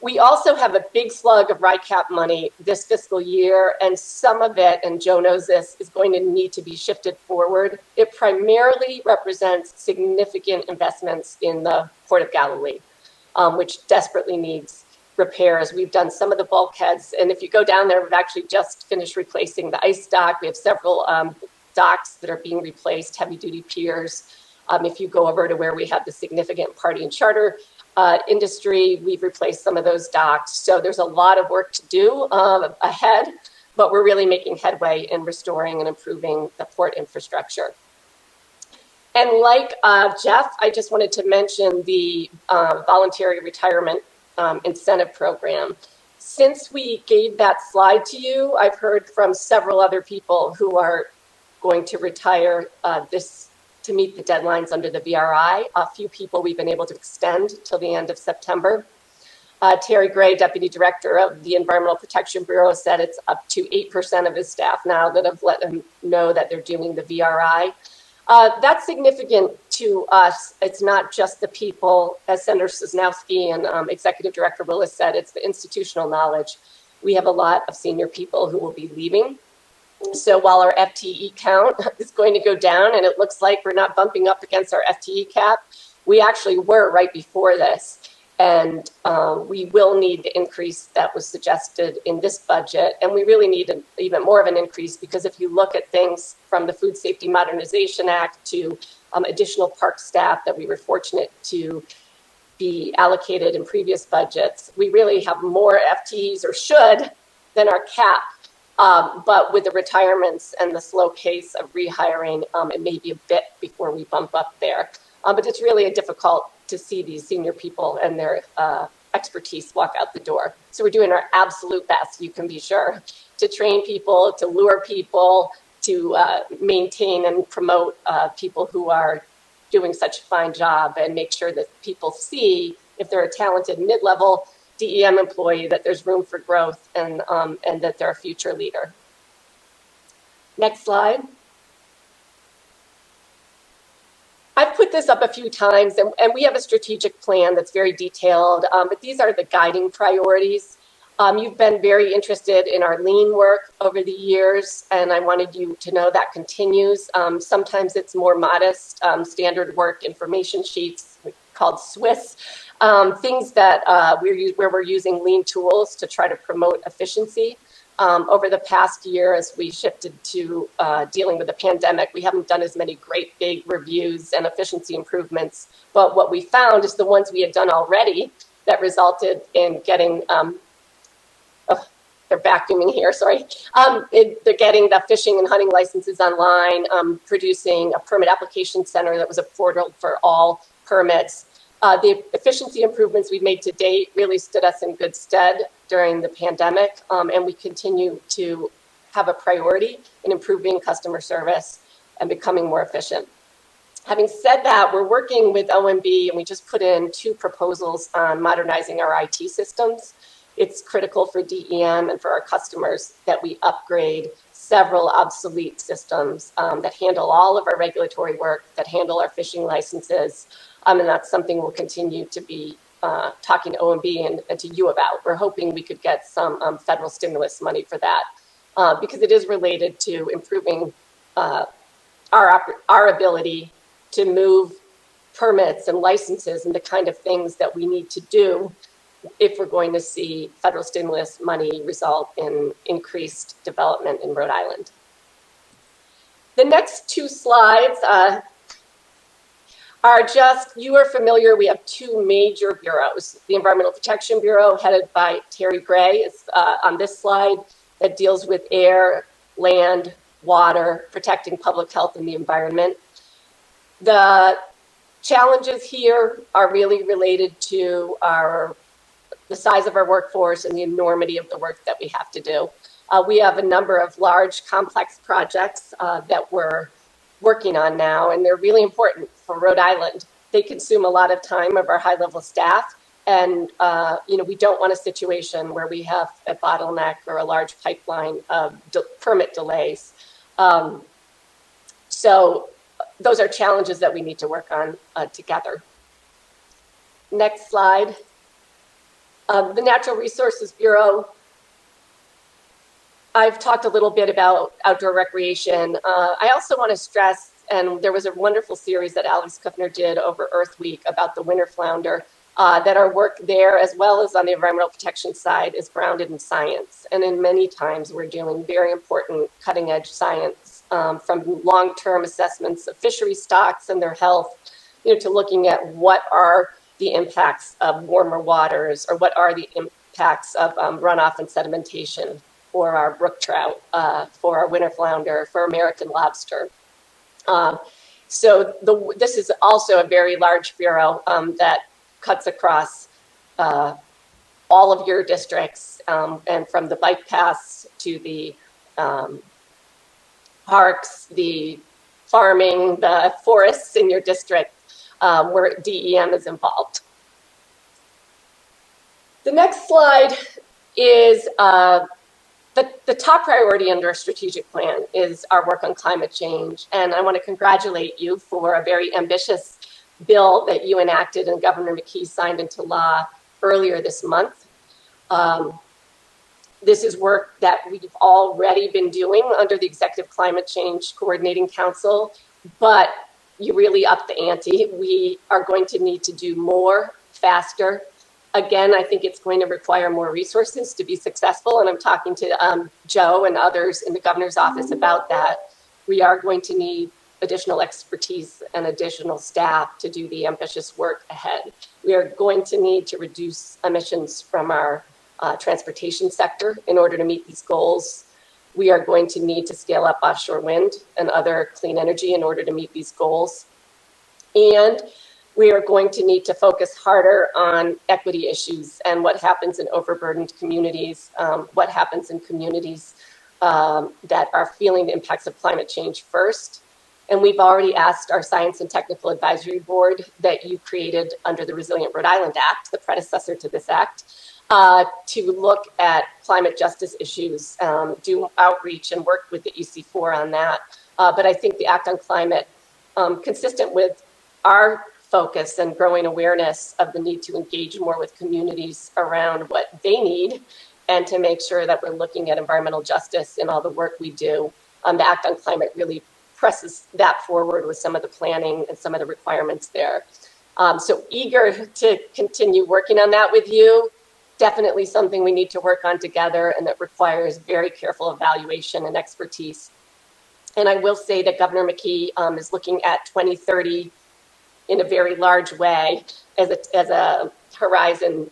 We also have a big slug of RICAP money this fiscal year, and some of it, and Joe knows this, is going to need to be shifted forward. It primarily represents significant investments in the Port of Galilee, which desperately needs repairs. We've done some of the bulkheads, and if you go down there, we've actually just finished replacing the ice dock. We have several docks that are being replaced, heavy-duty piers. If you go over to where we have the significant party and charter industry, we've replaced some of those docks. So there's a lot of work to do ahead, but we're really making headway in restoring and improving the port infrastructure. And like Jeff, I just wanted to mention the voluntary retirement incentive program. Since we gave that slide to you, I've heard from several other people who are going to retire to meet the deadlines under the VRI. A few people we've been able to extend till the end of September. Terry Gray, Deputy Director of the Environmental Protection Bureau, said it's up to 8% of his staff now that have let them know that they're doing the VRI. That's significant to us. It's not just the people, as Senator Sosnowski and Executive Director Willis said, it's the institutional knowledge. We have a lot of senior people who will be leaving. So while our FTE count is going to go down, and it looks like we're not bumping up against our FTE cap, we actually were right before this. And we will need the increase that was suggested in this budget. And we really need even more of an increase, because if you look at things from the Food Safety Modernization Act to additional park staff that we were fortunate to be allocated in previous budgets, we really have more FTEs, or should, than our cap. But with the retirements and the slow pace of rehiring, it may be a bit before we bump up there. But it's really difficult to see these senior people and their expertise walk out the door. So we're doing our absolute best, you can be sure, to train people, to lure people, to maintain and promote people who are doing such a fine job, and make sure that people see, if they're a talented mid-level DEM employee, that there's room for growth, and that they're a future leader. Next slide. I've put this up a few times, and we have a strategic plan that's very detailed, but these are the guiding priorities. You've been very interested in our lean work over the years, and I wanted you to know that continues. Sometimes it's more modest, standard work information sheets called Swiss, things that where we're using lean tools to try to promote efficiency. Over the past year, as we shifted to dealing with the pandemic, we haven't done as many great big reviews and efficiency improvements. But what we found is the ones we had done already that resulted in getting, they're vacuuming here, sorry. They're getting the fishing and hunting licenses online, producing a permit application center that was a portal for all permits. The efficiency improvements we've made to date really stood us in good stead during the pandemic, and we continue to have a priority in improving customer service and becoming more efficient. Having said that, we're working with OMB, and we just put in 2 proposals on modernizing our IT systems. It's critical for DEM and for our customers that we upgrade several obsolete systems that handle all of our regulatory work, that handle our fishing licenses, and that's something we'll continue to be talking to OMB and to you about. We're hoping we could get some federal stimulus money for that because it is related to improving our ability to move permits and licenses and the kind of things that we need to do if we're going to see federal stimulus money result in increased development in Rhode Island. The next 2 slides are just, you are familiar, we have 2 major bureaus. The Environmental Protection Bureau, headed by Terry Gray, is on this slide, that deals with air, land, water, protecting public health and the environment. The challenges here are really related to the size of our workforce and the enormity of the work that we have to do. We have a number of large, complex projects that we're working on now, and they're really important for Rhode Island. They consume a lot of time of our high-level staff, and we don't want a situation where we have a bottleneck or a large pipeline of permit delays. So those are challenges that we need to work on together. Next slide. The Natural Resources Bureau. I've talked a little bit about outdoor recreation. I also want to stress, and there was a wonderful series that Alex Kuffner did over Earth Week about the winter flounder, that our work there, as well as on the environmental protection side, is grounded in science. And in many times, we're doing very important cutting-edge science, from long-term assessments of fishery stocks and their health, to looking at what are the impacts of warmer waters, or what are the impacts of runoff and sedimentation for our brook trout, for our winter flounder, for American lobster. So this is also a very large bureau that cuts across all of your districts, and from the bike paths to the parks, the farming, the forests in your district, where DEM is involved. The next slide is the top priority under our strategic plan is our work on climate change. And I want to congratulate you for a very ambitious bill that you enacted and Governor McKee signed into law earlier this month. This is work that we've already been doing under the Executive Climate Change Coordinating Council, but you really upped the ante. We are going to need to do more, faster. Again, I think it's going to require more resources to be successful, and I'm talking to Joe and others in the governor's office about that. We are going to need additional expertise and additional staff to do the ambitious work ahead. We are going to need to reduce emissions from our transportation sector in order to meet these goals. We are going to need to scale up offshore wind and other clean energy in order to meet these goals. And we are going to need to focus harder on equity issues and what happens in overburdened communities, what happens in communities that are feeling the impacts of climate change first. And we've already asked our Science and Technical Advisory Board that you created under the Resilient Rhode Island Act, the predecessor to this act, to look at climate justice issues, do outreach and work with the EC4 on that. But I think the Act on Climate, consistent with our focus and growing awareness of the need to engage more with communities around what they need and to make sure that we're looking at environmental justice in all the work we do. The Act on Climate really presses that forward with some of the planning and some of the requirements there. So eager to continue working on that with you. Definitely something we need to work on together, and that requires very careful evaluation and expertise. And I will say that Governor McKee is looking at 2030 in a very large way as a horizon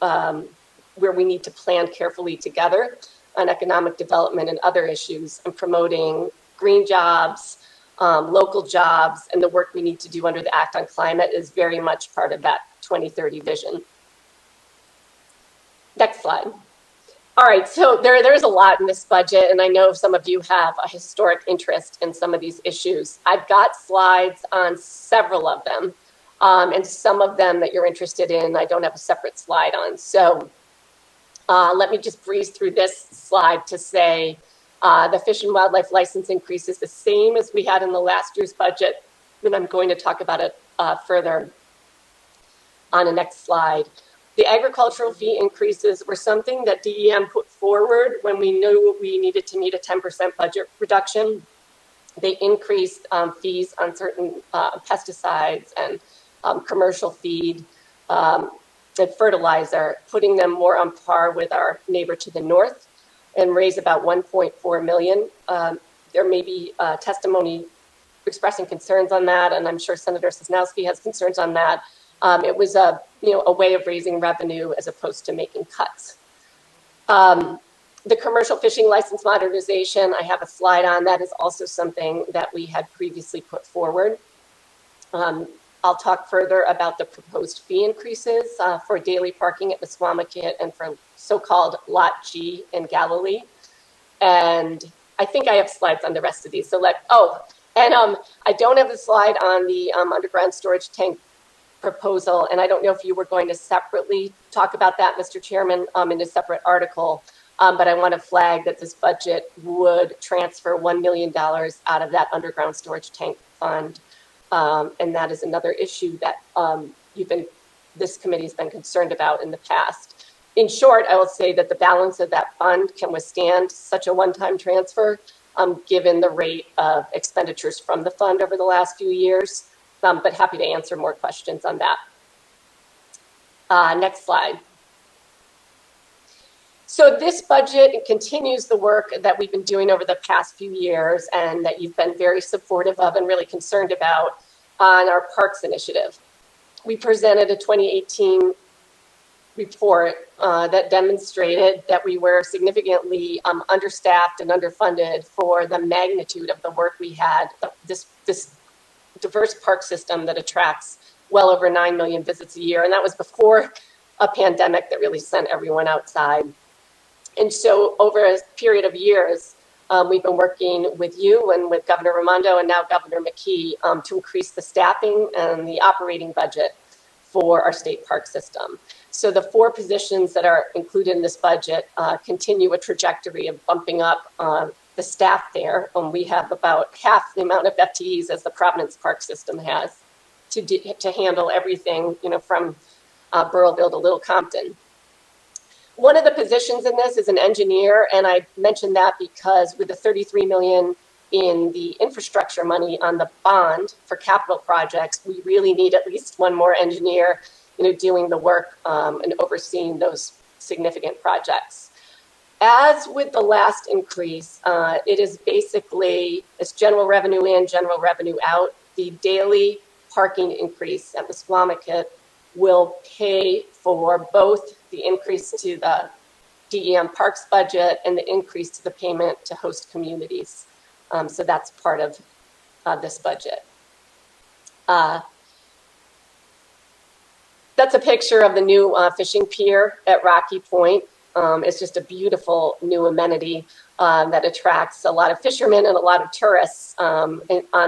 where we need to plan carefully together on economic development and other issues, and promoting green jobs, local jobs, and the work we need to do under the Act on Climate is very much part of that 2030 vision. Next slide. All right, so there's a lot in this budget, and I know some of you have a historic interest in some of these issues. I've got slides on several of them, and some of them that you're interested in, I don't have a separate slide on. So let me just breeze through this slide to say the Fish and Wildlife license increase is the same as we had in the last year's budget, and I'm going to talk about it further on the next slide. The agricultural fee increases were something that DEM put forward when we knew we needed to meet a 10% budget reduction. They increased fees on certain pesticides and commercial feed and fertilizer, putting them more on par with our neighbor to the north, and raise about 1.4 million. There may be testimony expressing concerns on that, and I'm sure Senator Sosnowski has concerns on that. It was a way of raising revenue as opposed to making cuts. The commercial fishing license modernization, I have a slide on, that is also something that we had previously put forward. I'll talk further about the proposed fee increases for daily parking at Misquamicut and for so-called Lot G in Galilee. And I think I have slides on the rest of these. So I don't have the slide on the underground storage tank proposal, and I don't know if you were going to separately talk about that, Mr. Chairman, in a separate article, but I want to flag that this budget would transfer $1 million out of that underground storage tank fund, and that is another issue that this committee has been concerned about in the past. In short, I will say that the balance of that fund can withstand such a one-time transfer, given the rate of expenditures from the fund over the last few years. But happy to answer more questions on that. Next slide. So this budget continues the work that we've been doing over the past few years and that you've been very supportive of and really concerned about on our Parks Initiative. We presented a 2018 report that demonstrated that we were significantly understaffed and underfunded for the magnitude of the work we had. This diverse park system that attracts well over 9 million visits a year. And that was before a pandemic that really sent everyone outside. And so over a period of years, we've been working with you and with Governor Raimondo and now Governor McKee to increase the staffing and the operating budget for our state park system. So the 4 positions that are included in this budget continue a trajectory of bumping up the staff there. We have about half the amount of FTEs as the Providence Park System has to handle everything, from Burrillville to Little Compton. One of the positions in this is an engineer, and I mentioned that because with the $33 million in the infrastructure money on the bond for capital projects, we really need at least one more engineer, doing the work and overseeing those significant projects. As with the last increase, it is basically, it's general revenue in, general revenue out. The daily parking increase at Misquamicut will pay for both the increase to the DEM Parks budget and the increase to the payment to host communities. So that's part of this budget. That's a picture of the new fishing pier at Rocky Point. It's just a beautiful new amenity that attracts a lot of fishermen and a lot of tourists on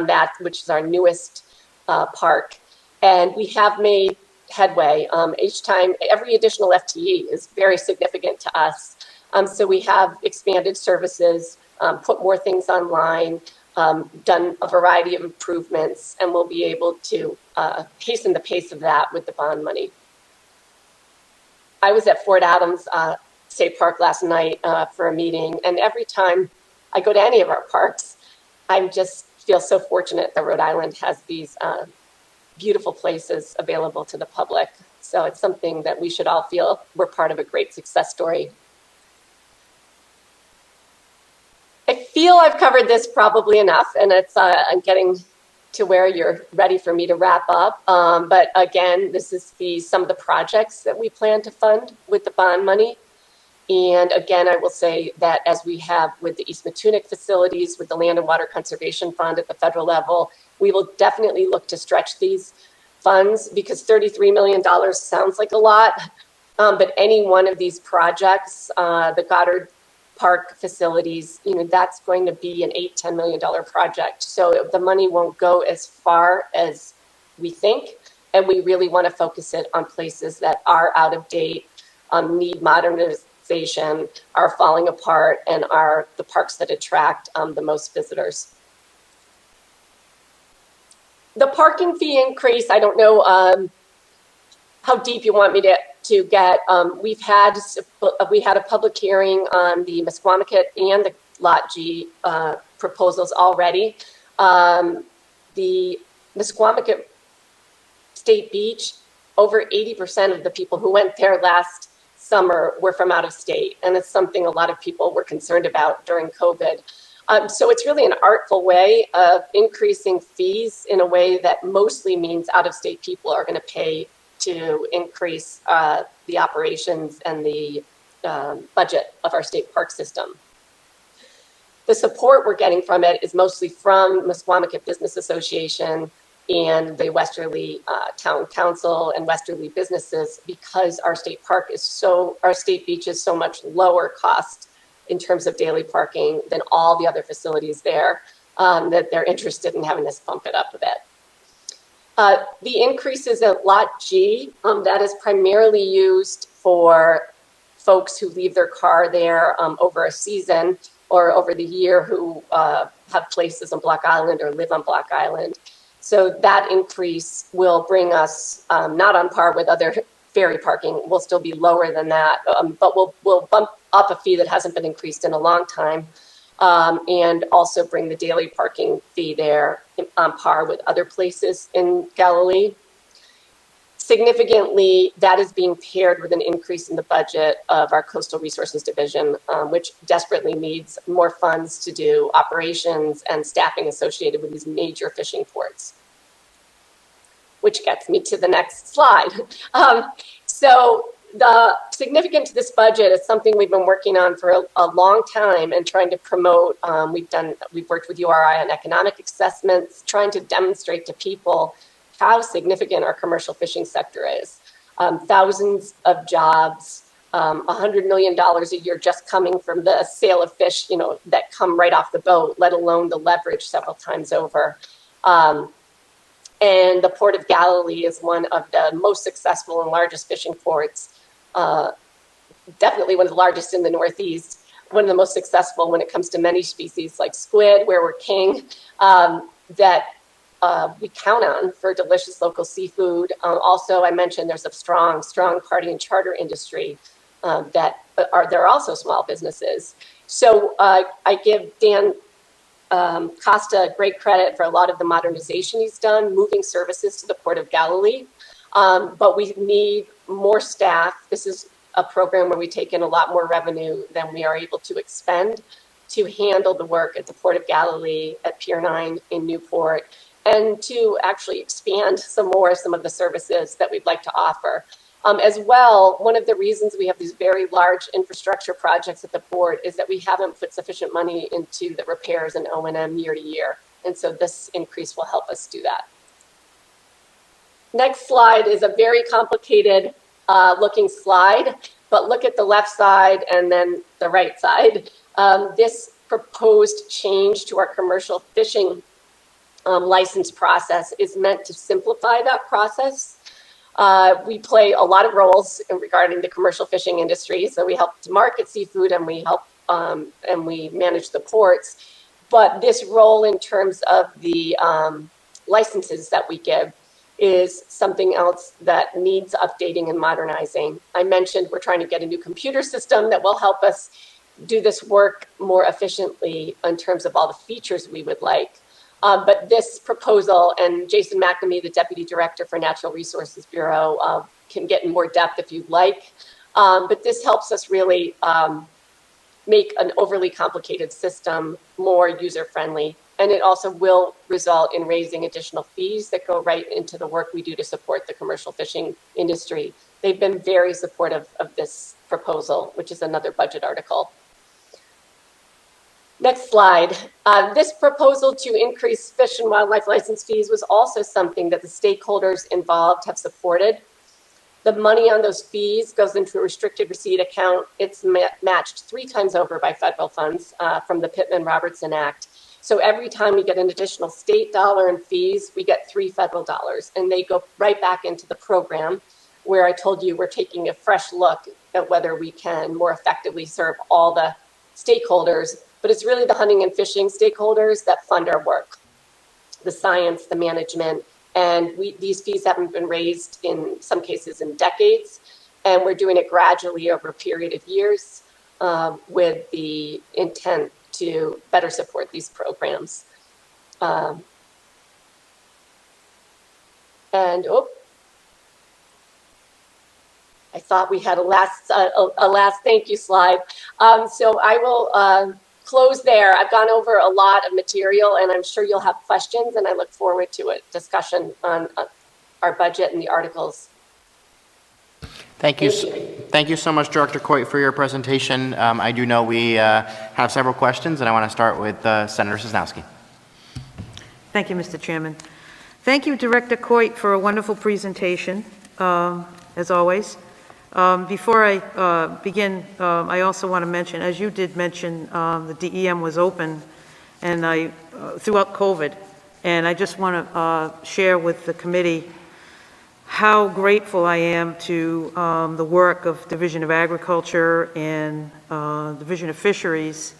that, which is our newest park. And we have made headway. Each time, every additional FTE is very significant to us. So we have expanded services, put more things online, done a variety of improvements, and we'll be able to hasten the pace of that with the bond money. I was at Fort Adams State Park last night for a meeting, and every time I go to any of our parks, I just feel so fortunate that Rhode Island has these beautiful places available to the public. So it's something that we should all feel we're part of a great success story. I feel I've covered this probably enough, and I'm getting to where you're ready for me to wrap up. But again, this is some of the projects that we plan to fund with the bond money. And again, I will say that as we have with the East Matunic facilities, with the Land and Water Conservation Fund at the federal level, we will definitely look to stretch these funds because $33 million sounds like a lot, But any one of these projects, the Goddard Park facilities, that's going to be an $8-10 million project. So the money won't go as far as we think, and we really want to focus it on places that are out of date, need modernization, are falling apart, and are the parks that attract the most visitors. The parking fee increase, I don't know how deep you want me to get. We had a public hearing on the Mesquamacut and the Lot G proposals already. The Mesquamacut State Beach, over 80% of the people who went there last summer were from out of state, and it's something a lot of people were concerned about during COVID. So it's really an artful way of increasing fees in a way that mostly means out-of-state people are going to pay to increase the operations and the budget of our state park system. The support we're getting from it is mostly from Mesquamacut Business Association and the Westerly Town Council and Westerly businesses, because our state beach is so much lower cost in terms of daily parking than all the other facilities there, that they're interested in having us bump it up a bit. The increases at Lot G, that is primarily used for folks who leave their car there over a season or over the year who have places on Block Island or live on Block Island. So that increase will bring us not on par with other ferry parking. We'll still be lower than that, but we'll bump up a fee that hasn't been increased in a long time, and also bring the daily parking fee there on par with other places in Galilee. Significantly, that is being paired with an increase in the budget of our Coastal Resources Division, which desperately needs more funds to do operations and staffing associated with these major fishing ports. Which gets me to the next slide. So the significance of this budget is something we've been working on for a long time and trying to promote. We've worked with URI on economic assessments, trying to demonstrate to people how significant our commercial fishing sector is. Thousands of jobs, $100 million a year just coming from the sale of fish, that come right off the boat, let alone the leverage several times over. And the Port of Galilee is one of the most successful and largest fishing ports, definitely one of the largest in the Northeast, one of the most successful when it comes to many species like squid, where we're king, that we count on for delicious local seafood. Also, I mentioned there's a strong party and charter industry that they're also small businesses. So I give Dan Costa great credit for a lot of the modernization he's done, moving services to the Port of Galilee. But we need more staff. This is a program where we take in a lot more revenue than we are able to expend to handle the work at the Port of Galilee, at Pier 9 in Newport, and to actually expand some of the services that we'd like to offer. As well, one of the reasons we have these very large infrastructure projects at the port is that we haven't put sufficient money into the repairs and O&M year to year. And so this increase will help us do that. Next slide is a very complicated looking slide, but look at the left side and then the right side. This proposed change to our commercial fishing license process is meant to simplify that process. We play a lot of roles regarding the commercial fishing industry. So we help to market seafood and we help and we manage the ports. But this role in terms of the licenses that we give is something else that needs updating and modernizing. I mentioned we're trying to get a new computer system that will help us do this work more efficiently in terms of all the features we would like. But this proposal, and Jason McNamee, the Deputy Director for Natural Resources Bureau, can get in more depth if you'd like. But this helps us really make an overly complicated system more user-friendly. And it also will result in raising additional fees that go right into the work we do to support the commercial fishing industry. They've been very supportive of this proposal, which is another budget article. Next slide. This proposal to increase fish and wildlife license fees was also something that the stakeholders involved have supported. The money on those fees goes into a restricted receipt account. It's matched 3 times over by federal funds from the Pittman-Robertson Act. So every time we get an additional state dollar in fees, we get 3 federal dollars, and they go right back into the program, where I told you we're taking a fresh look at whether we can more effectively serve all the stakeholders. But it's really the hunting and fishing stakeholders that fund our work, the science, the management, and these fees haven't been raised in some cases in decades, and we're doing it gradually over a period of years with the intent to better support these programs. I thought we had a last thank you slide. So I will close there. I've gone over a lot of material, and I'm sure you'll have questions, and I look forward to a discussion on our budget and the articles. Thank you so much, Director Coit, for your presentation. I do know we have several questions, and I want to start with Senator Sosnowski. Thank you, Mr. Chairman. Thank you, Director Coit, for a wonderful presentation, as always. Before I begin, I also want to mention, as you did mention, the DEM was open and throughout COVID, and I just want to share with the committee how grateful I am to the work of Division of Agriculture and Division of Fisheries,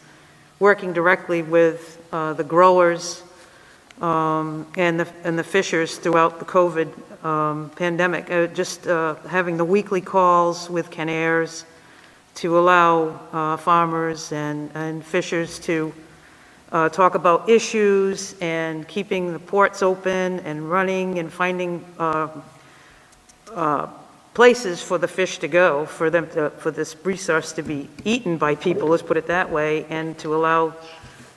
working directly with the growers and the fishers throughout the COVID pandemic. Just having the weekly calls with Ken Ayers to allow farmers and fishers to talk about issues and keeping the ports open and running and finding places for the fish to go, for this resource to be eaten by people, let's put it that way, and to allow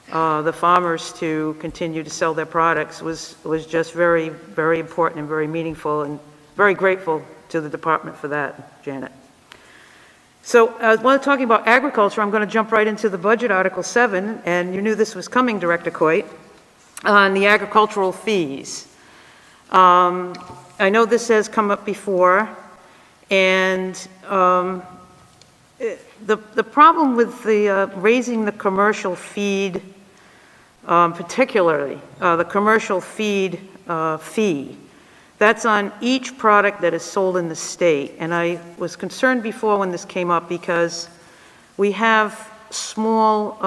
the farmers to continue to sell their products was just very, very important and very meaningful, and very grateful to the department for that, Janet. So while talking about agriculture, I'm going to jump right into the budget, Article 7, and you knew this was coming, Director Coit, on the agricultural fees. I know this has come up before, and the problem with the raising the commercial feed, particularly the commercial feed fee, that's on each product that is sold in the state. And I was concerned before when this came up because we have small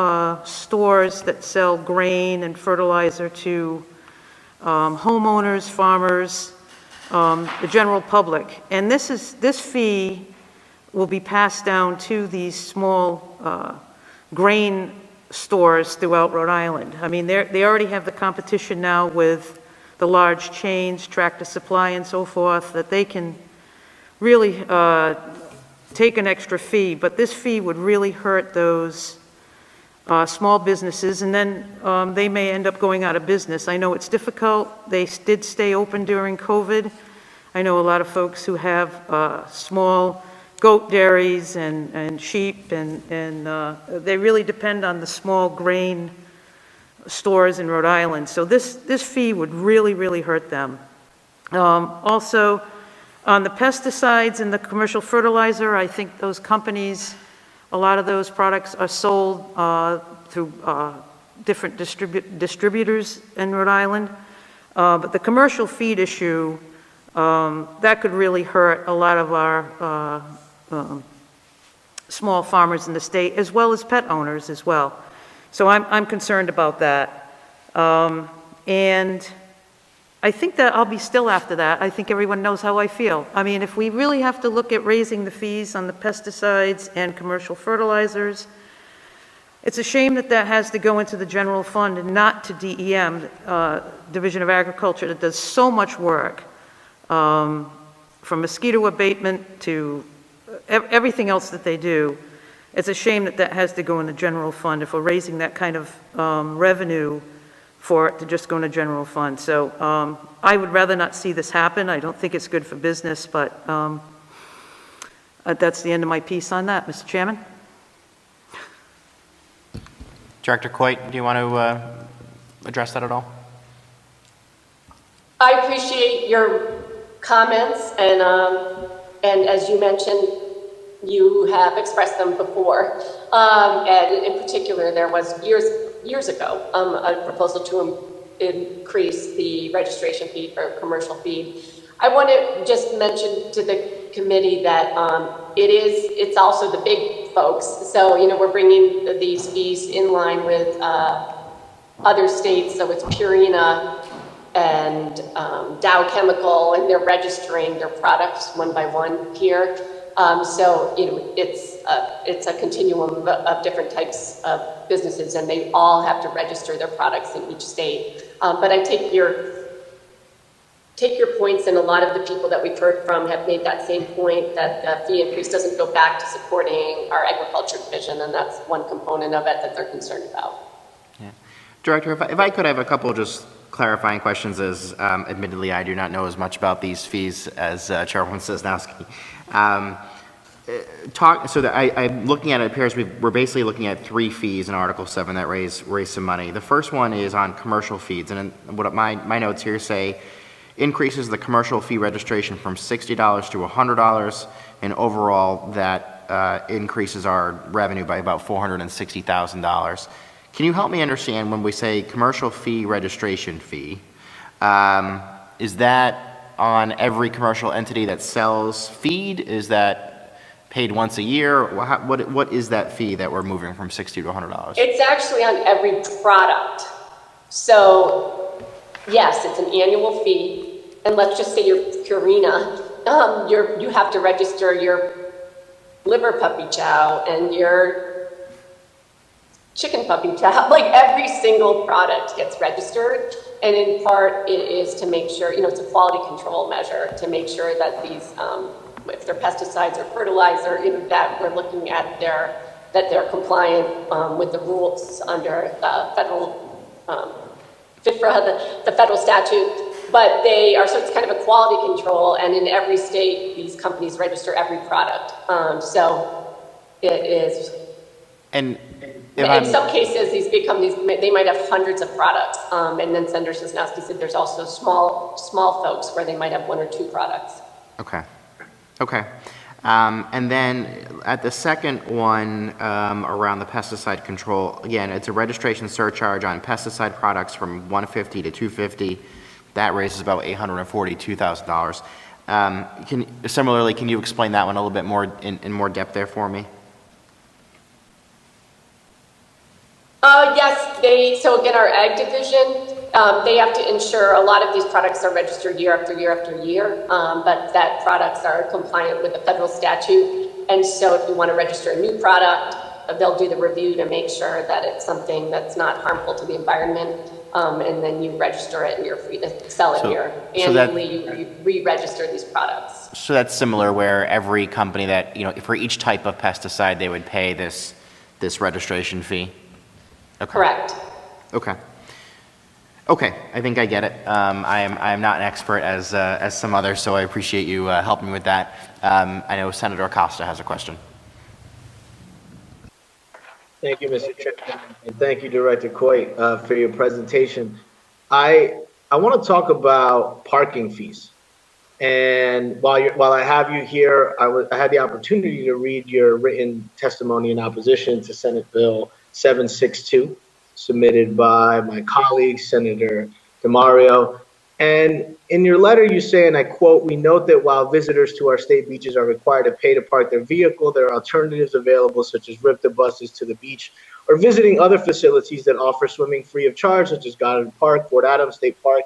stores that sell grain and fertilizer to homeowners, farmers, the general public, and this fee will be passed down to these small grain stores throughout Rhode Island. I mean, they already have the competition now with the large chains, Tractor Supply and so forth, that they can really take an extra fee, but this fee would really hurt those small businesses, and then they may end up going out of business. I know it's difficult. They did stay open during COVID. I know a lot of folks who have small goat dairies and sheep, and they really depend on the small grain stores in Rhode Island. So this fee would really, really hurt them. Also, on the pesticides and the commercial fertilizer, I think those companies, a lot of those products are sold through different distributors in Rhode Island. But the commercial feed issue, that could really hurt a lot of our small farmers in the state, as well as pet owners as well. So I'm concerned about that. And I think that I'll be still after that. I think everyone knows how I feel. I mean, if we really have to look at raising the fees on the pesticides and commercial fertilizers, it's a shame that that has to go into the general fund and not to DEM, Division of Agriculture, that does so much work, from mosquito abatement to everything else that they do. It's a shame that that has to go in the general fund if we're raising that kind of revenue for it to just go in the general fund. So I would rather not see this happen. I don't think it's good for business, but that's the end of my piece on that, Mr. Chairman. Director Coit, do you want to address that at all? I appreciate your comments, and And as you mentioned, you have expressed them before. And in particular, there was years ago a proposal to increase the registration fee for commercial feed. I want to just mention to the committee that it's also the big folks. So, we're bringing these fees in line with other states. So it's Purina and Dow Chemical, and they're registering their products one by one here. So, it's a continuum of different types of businesses, and they all have to register their products in each state. But I take your points, and a lot of the people that we've heard from have made that same point, that the fee increase doesn't go back to supporting our agriculture division, and that's one component of it that they're concerned about. Yeah. Director, if I could have a couple just clarifying questions, as admittedly I do not know as much about these fees as Chairwoman Sosnowski. I'm looking at it, appears we're basically looking at 3 fees in Article 7 that raise some money. The first one is on commercial feeds, and what my notes here say increases the commercial fee registration from $60 to $100, and overall that increases our revenue by about $460,000. Can you help me understand when we say commercial fee registration fee, is that on every commercial entity that sells feed? Is that paid once a year? What is that fee that we're moving from $60 to $100? It's actually on every product. So yes, it's an annual fee. And let's just say you're Purina, you have to register your liver puppy chow and your chicken puppy chow. Like every single product gets registered. And in part it is to make sure, it's a quality control measure to make sure that these, if they're pesticides or fertilizer, that we're looking at that they're compliant with the rules under federal FIFRA, the federal statute. But so it's kind of a quality control, and in every state, these companies register every product. So it is. And in some cases, these big companies, they might have hundreds of products. And then Senator Sosnowski said there's also small folks where they might have 1 or 2 products. Okay. And then at the second one, around the pesticide control, again, it's a registration surcharge on pesticide products from $150 to $250. That raises about $842,000. Similarly, can you explain that one a little bit more in more depth there for me? Yes, so again, our ag division, they have to ensure a lot of these products are registered year after year after year, but that products are compliant with the federal statute. And so if you want to register a new product, they'll do the review to make sure that it's something that's not harmful to the environment. And then you register it and you're free to sell it here. Annually, you re-register these products. So that's similar where every company that, for each type of pesticide, they would pay this registration fee? Okay. Correct. Okay, I think I get it. I am not an expert as some others, so I appreciate you helping me with that. I know Senator Acosta has a question. Thank you, Mr. Chairman, and thank you, Director Coit, for your presentation. I want to talk about parking fees. And while I have you here, I had the opportunity to read your written testimony in opposition to Senate Bill 762, submitted by my colleague, Senator DeMario. And in your letter, you say, and I quote, "We note that while visitors to our state beaches are required to pay to park their vehicle, there are alternatives available, such as RIPTA buses to the beach, or visiting other facilities that offer swimming free of charge, such as Goddard Park, Fort Adams State Park,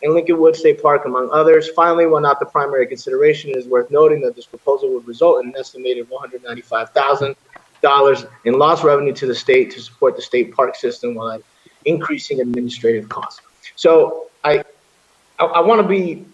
and Lincolnwood State Park, among others. Finally, while not the primary consideration, it is worth noting that this proposal would result in an estimated $195,000 in lost revenue to the state to support the state park system while increasing administrative costs." So I want to be,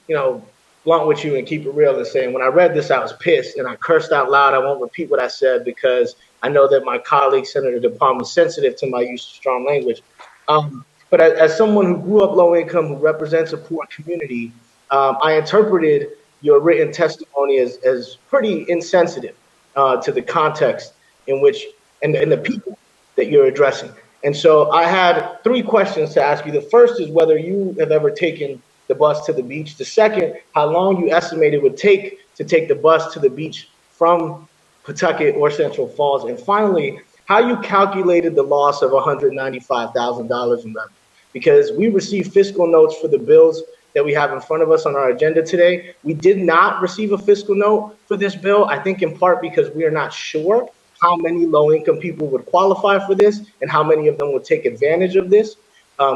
blunt with you and keep it real and saying, when I read this, I was pissed and I cursed out loud. I won't repeat what I said because I know that my colleague, Senator DePalma, was sensitive to my use of strong language. But as someone who grew up low income, who represents a poor community, I interpreted your written testimony as pretty insensitive to the context in which, and the people that you're addressing. And so I had 3 questions to ask you. The first is whether you have ever taken the bus to the beach. The second, how long you estimate it would take to take the bus to the beach from Pawtucket or Central Falls? And finally, how you calculated the loss of $195,000 in revenue? Because we received fiscal notes for the bills that we have in front of us on our agenda today. We did not receive a fiscal note for this bill, I think in part because we are not sure how many low-income people would qualify for this and how many of them would take advantage of this,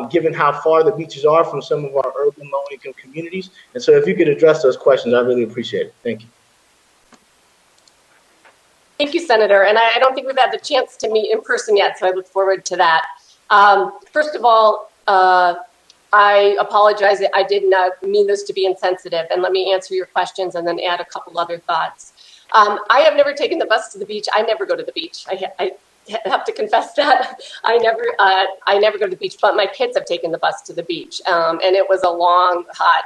given how far the beaches are from some of our urban low-income communities. And so if you could address those questions, I really appreciate it. Thank you. Thank you, Senator. And I don't think we've had the chance to meet in person yet, so I look forward to that. First of all, I apologize. I did not mean this to be insensitive. And let me answer your questions and then add a couple other thoughts. I have never taken the bus to the beach. I never go to the beach. I have to confess that. I never go to the beach, but my kids have taken the bus to the beach. And it was a long, hot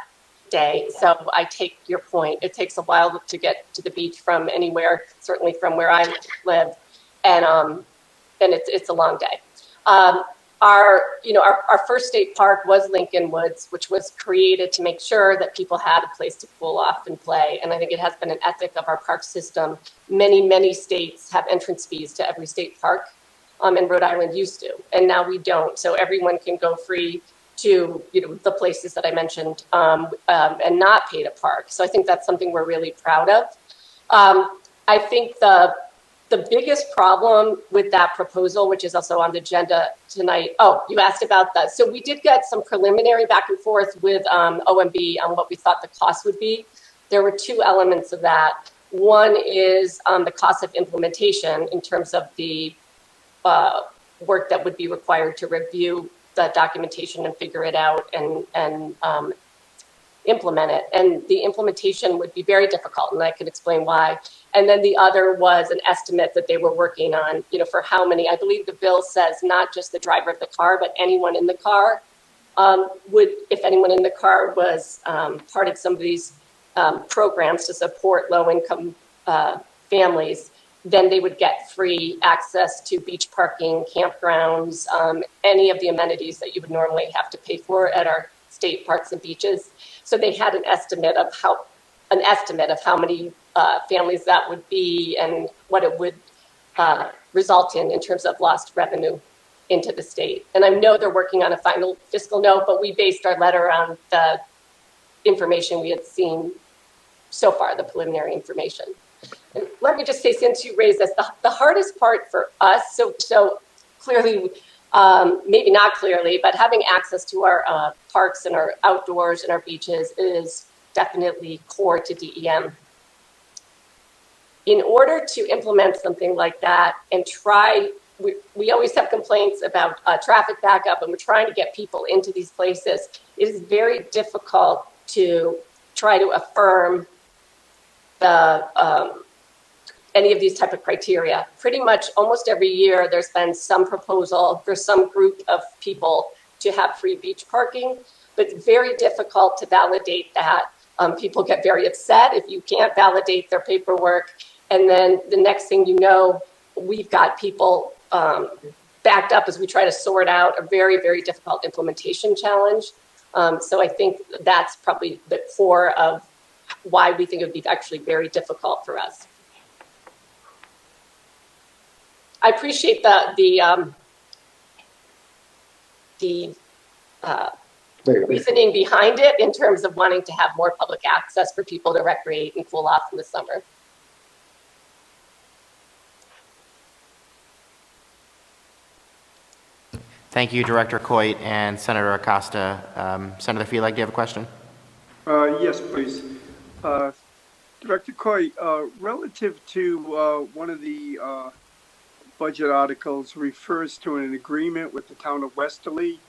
day. So I take your point. It takes a while to get to the beach from anywhere, certainly from where I live. And it's a long day. Our first state park was Lincoln Woods, which was created to make sure that people had a place to cool off and play. And I think it has been an ethic of our park system. Many, many states have entrance fees to every state park, and Rhode Island used to, and now we don't. So everyone can go free to the places that I mentioned and not pay to park. So I think that's something we're really proud of. I think the biggest problem with that proposal, which is also on the agenda tonight, you asked about that. So we did get some preliminary back and forth with OMB on what we thought the cost would be. There were two elements of that. One is the cost of implementation in terms of the work that would be required to review the documentation and figure it out and implement it. And the implementation would be very difficult, and I could explain why. And then the other was an estimate that they were working on, for how many. I believe the bill says not just the driver of the car, but anyone in the car if anyone in the car was part of some of these programs to support low-income families, then they would get free access to beach parking, campgrounds, any of the amenities that you would normally have to pay for at our state parks and beaches. So they had an estimate of how many families that would be and what it would result in terms of lost revenue into the state. And I know they're working on a final fiscal note, but we based our letter on the information we had seen so far, the preliminary information. And let me just say, since you raised this, the hardest part for us, so clearly, maybe not clearly, but having access to our parks and our outdoors and our beaches is definitely core to DEM. In order to implement something like that and we always have complaints about traffic backup, and we're trying to get people into these places. It is very difficult to try to affirm any of these type of criteria. Pretty much almost every year, there's been some proposal for some group of people to have free beach parking, but it's very difficult to validate that. People get very upset if you can't validate their paperwork. And then the next thing you know, we've got people backed up as we try to sort out a very, very difficult implementation challenge. So I think that's probably the core of why we think it would be actually very difficult for us. I appreciate the reasoning behind it in terms of wanting to have more public access for people to recreate and cool off in the summer. Thank you, Director Coit and Senator Acosta. Senator Feelag, do you have a question? Yes, please. Director Coit, relative to one of the budget articles refers to an agreement with the town of Westerly,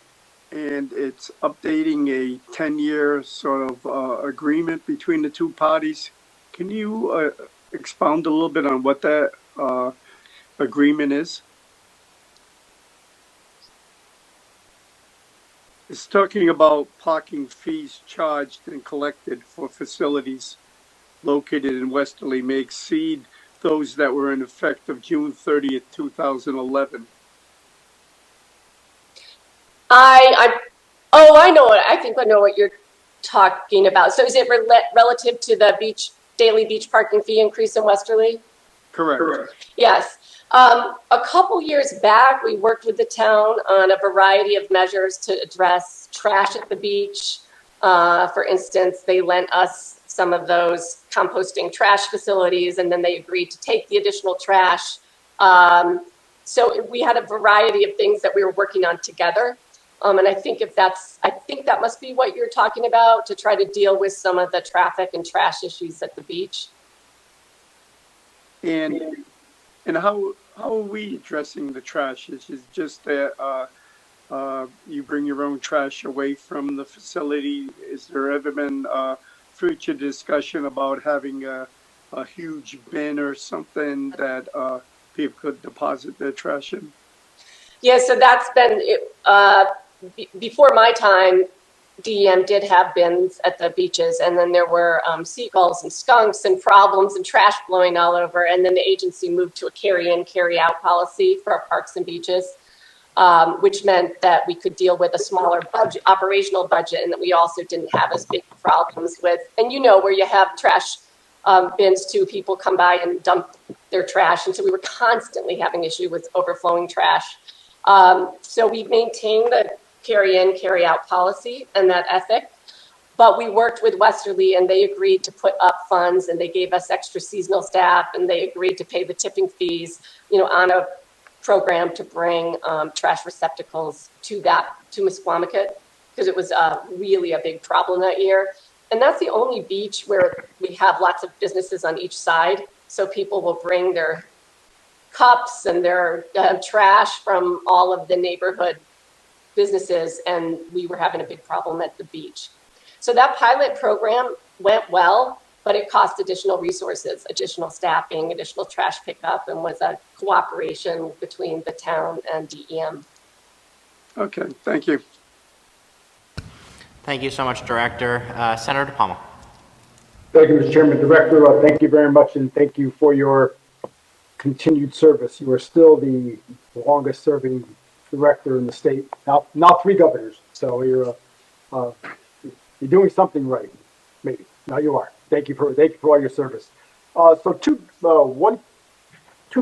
and it's updating a 10-year sort of agreement between the two parties. Can you expound a little bit on what that agreement is? It's talking about parking fees charged and collected for facilities located in Westerly may exceed those that were in effect of June 30th, 2011. I know what, I think I know what you're talking about. So is it relative to the beach daily beach parking fee increase in Westerly? Correct. Yes. A couple years back, we worked with the town on a variety of measures to address trash at the beach. For instance, they lent us some of those composting trash facilities, and then they agreed to take the additional trash. So we had a variety of things that we were working on together. And I think that must be what you're talking about, to try to deal with some of the traffic and trash issues at the beach. And how are we addressing the trash? Is it just that you bring your own trash away from the facility? Is there ever been future discussion about having a huge bin or something that people could deposit their trash in? Yeah, so that's been, before my time, DEM did have bins at the beaches, and then there were seagulls and skunks and problems and trash blowing all over, and then the agency moved to a carry-in, carry-out policy for our parks and beaches, which meant that we could deal with a smaller budget, operational budget, and that we also didn't have as big problems with, and where you have trash bins too, people come by and dump their trash, and so we were constantly having issue with overflowing trash. So we maintained the carry-in, carry-out policy and that ethic, but we worked with Westerly, and they agreed to put up funds, and they gave us extra seasonal staff, and they agreed to pay the tipping fees, on a program to bring trash receptacles to Misquamicut, because it was really a big problem that year. And that's the only beach where we have lots of businesses on each side, so people will bring their cups and their trash from all of the neighborhood businesses, and we were having a big problem at the beach. So that pilot program went well, but it cost additional resources, additional staffing, additional trash pickup, and was a cooperation between the town and DEM. Okay, thank you. Thank you so much, Director. Senator DePalma. Thank you, Mr. Chairman. Director, thank you very much, and thank you for your continued service. You are still the longest serving director in the state. Now 3 governors. So you're doing something right, maybe. Now you are. Thank you for all your service. So two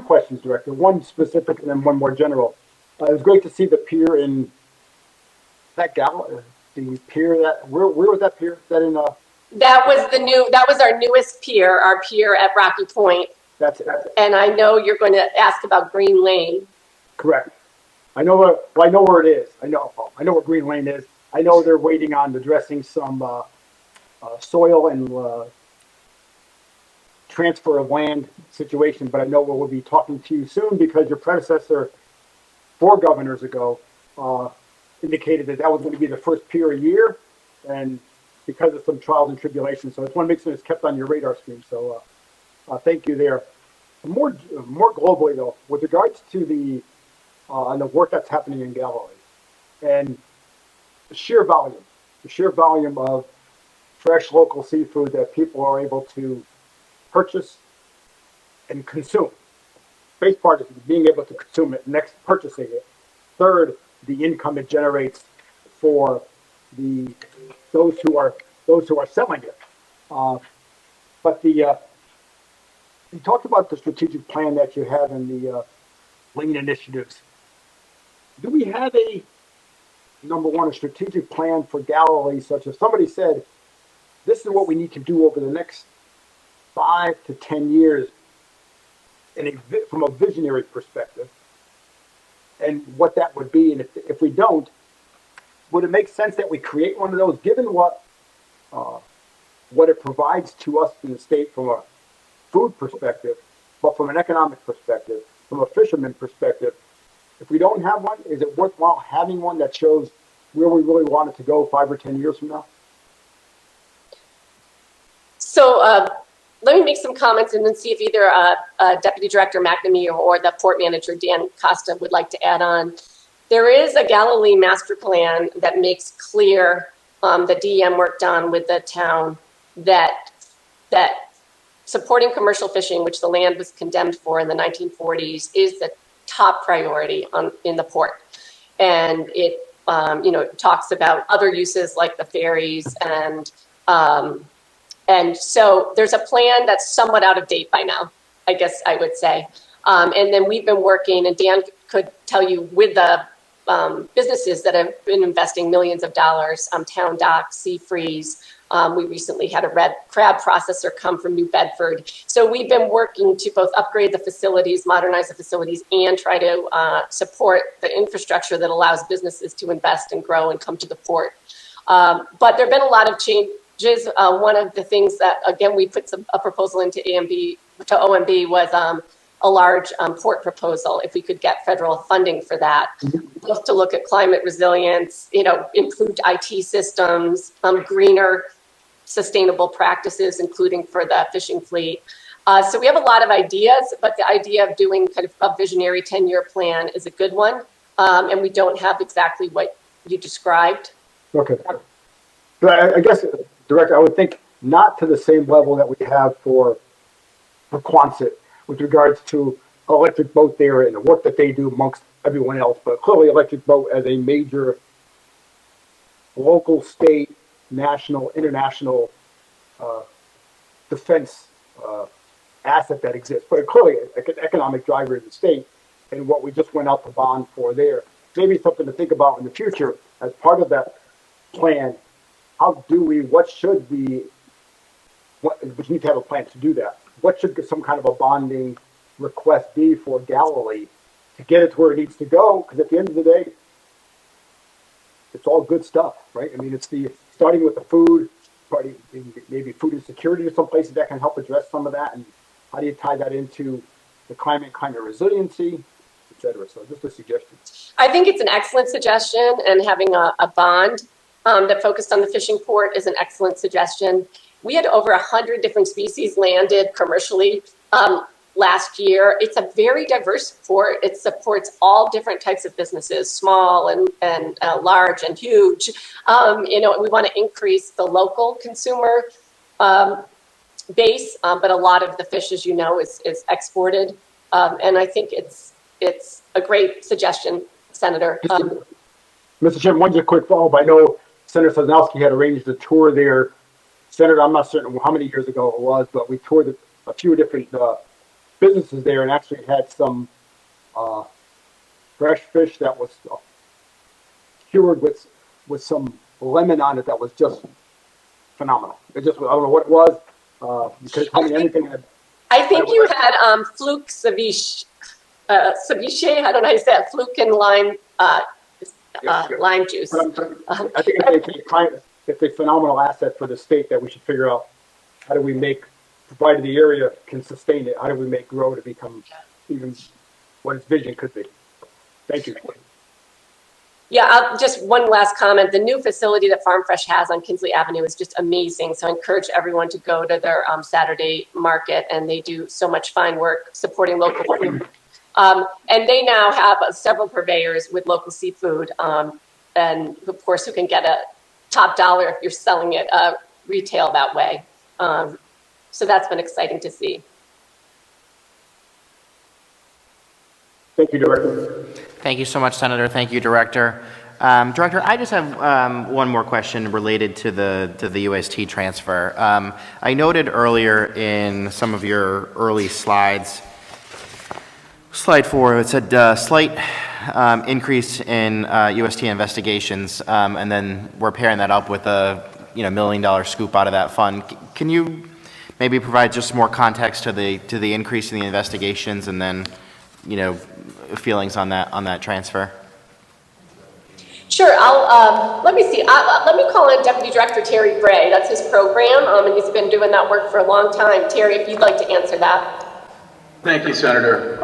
questions, Director. One specific and then one more general. It was great to see the pier in that the pier where was that pier? That in That was our newest pier, our pier at Rocky Point. That's it. And I know you're going to ask about Green Lane. Correct. I know where it is. I know where Green Lane is. I know they're waiting on addressing some soil and transfer of land situation, but I know we'll be talking to you soon because your predecessor 4 governors ago indicated that was going to be the first pier a year, and because of some trials and tribulations. So I just want to make sure it's kept on your radar screen. So thank you there. More globally though, with regards to the work that's happening in Galilee and the sheer volume of fresh local seafood that people are able to purchase and consume. Base part is being able to consume it, next purchasing it. Third, the income it generates for those who are selling it. But you talked about the strategic plan that you have in the lean initiatives. Do we have number one, a strategic plan for Galilee, such as somebody said, this is what we need to do over the next 5 to 10 years from a visionary perspective, and what that would be? And if we don't, would it make sense that we create one of those, given what it provides to us in the state from a food perspective, but from an economic perspective, from a fisherman perspective? If we don't have one, is it worthwhile having one that shows where we really want it to go 5 or 10 years from now? So let me make some comments and then see if either Deputy Director McNamee or the Port Manager Dan Costa would like to add on. There is a Galilee master plan that makes clear that DEM worked on with the town that supporting commercial fishing, which the land was condemned for in the 1940s, is the top priority in the port. And it talks about other uses like the ferries and And so there's a plan that's somewhat out of date by now, I guess I would say. And then we've been working, and Dan could tell you, with the businesses that have been investing millions of dollars, Town Dock, Sea Freeze. We recently had a red crab processor come from New Bedford. So we've been working to both upgrade the facilities, modernize the facilities, and try to support the infrastructure that allows businesses to invest and grow and come to the port. But there have been a lot of changes. One of the things that, again, we put a proposal into OMB was a large port proposal, if we could get federal funding for that, both to look at climate resilience, improved IT systems, greener, sustainable practices, including for the fishing fleet. So we have a lot of ideas, but the idea of doing kind of a visionary 10-year plan is a good one. And we don't have exactly what you described. Okay. But I guess, Director, I would think not to the same level that we have for Quonset with regards to electric boat there and the work that they do amongst everyone else, but clearly electric boat as a major local, state, national, international defense asset that exists, but clearly an economic driver in the state, and what we just went out to bond for there. Maybe something to think about in the future as part of that plan. We need to have a plan to do that. What should some kind of a bonding request be for Galilee to get it to where it needs to go? Because at the end of the day, it's all good stuff, right? I mean, it's starting with the food, maybe food insecurity in some places that can help address some of that. And how do you tie that into the climate resiliency, et cetera? So just a suggestion. I think it's an excellent suggestion, and having a bond that focused on the fishing port is an excellent suggestion. We had over 100 different species landed commercially last year. It's a very diverse port. It supports all different types of businesses, small and large and huge. We want to increase the local consumer base, but a lot of the fish, as you know, is exported. And I think it's a great suggestion, Senator. Mr. Chairman, one just quick follow-up. I know Senator Sosnowski had arranged a tour there. Senator, I'm not certain how many years ago it was, but we toured a few different businesses there and actually had some fresh fish that was cured with some lemon on it that was just phenomenal. I don't know what it was. You could tell me anything. I think you had fluke ceviche. Ceviche, I don't know how you say it, fluke and lime lime juice. I think it's a phenomenal asset for the state that we should figure out how do we make, provided the area can sustain it, how do we make grow to become even what its vision could be. Thank you. Yeah, just one last comment. The new facility that Farm Fresh has on Kinsley Avenue is just amazing. So I encourage everyone to go to their Saturday market, and they do so much fine work supporting local food. And they now have several purveyors with local seafood, and of course, who can get a top dollar if you're selling it retail that way. So that's been exciting to see. Thank you, Director. Thank you so much, Senator. Thank you, Director. Director, I just have one more question related to the UST transfer. I noted earlier in some of your early slides, slide 4, it said slight increase in UST investigations, and then we're pairing that up with a $1 million scoop out of that fund. Can you maybe provide just more context to the increase in the investigations, and then feelings on that transfer? Sure. Let me see. Let me call in Deputy Director Terry Gray. That's his program, and he's been doing that work for a long time. Terry, if you'd like to answer that. Thank you, Senator.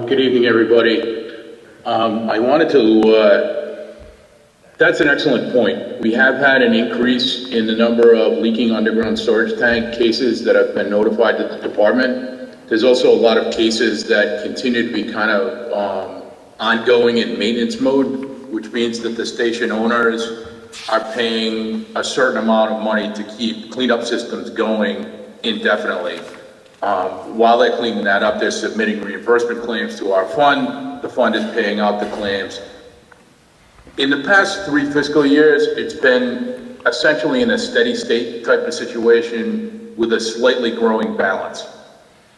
Good evening, everybody. I wanted to, that's an excellent point. We have had an increase in the number of leaking underground storage tank cases that have been notified to the department. There's also a lot of cases that continue to be kind of ongoing in maintenance mode, which means that the station owners are paying a certain amount of money to keep cleanup systems going indefinitely. While they're cleaning that up, they're submitting reimbursement claims to our fund. The fund is paying out the claims. In the past 3 fiscal years, it's been essentially in a steady state type of situation with a slightly growing balance.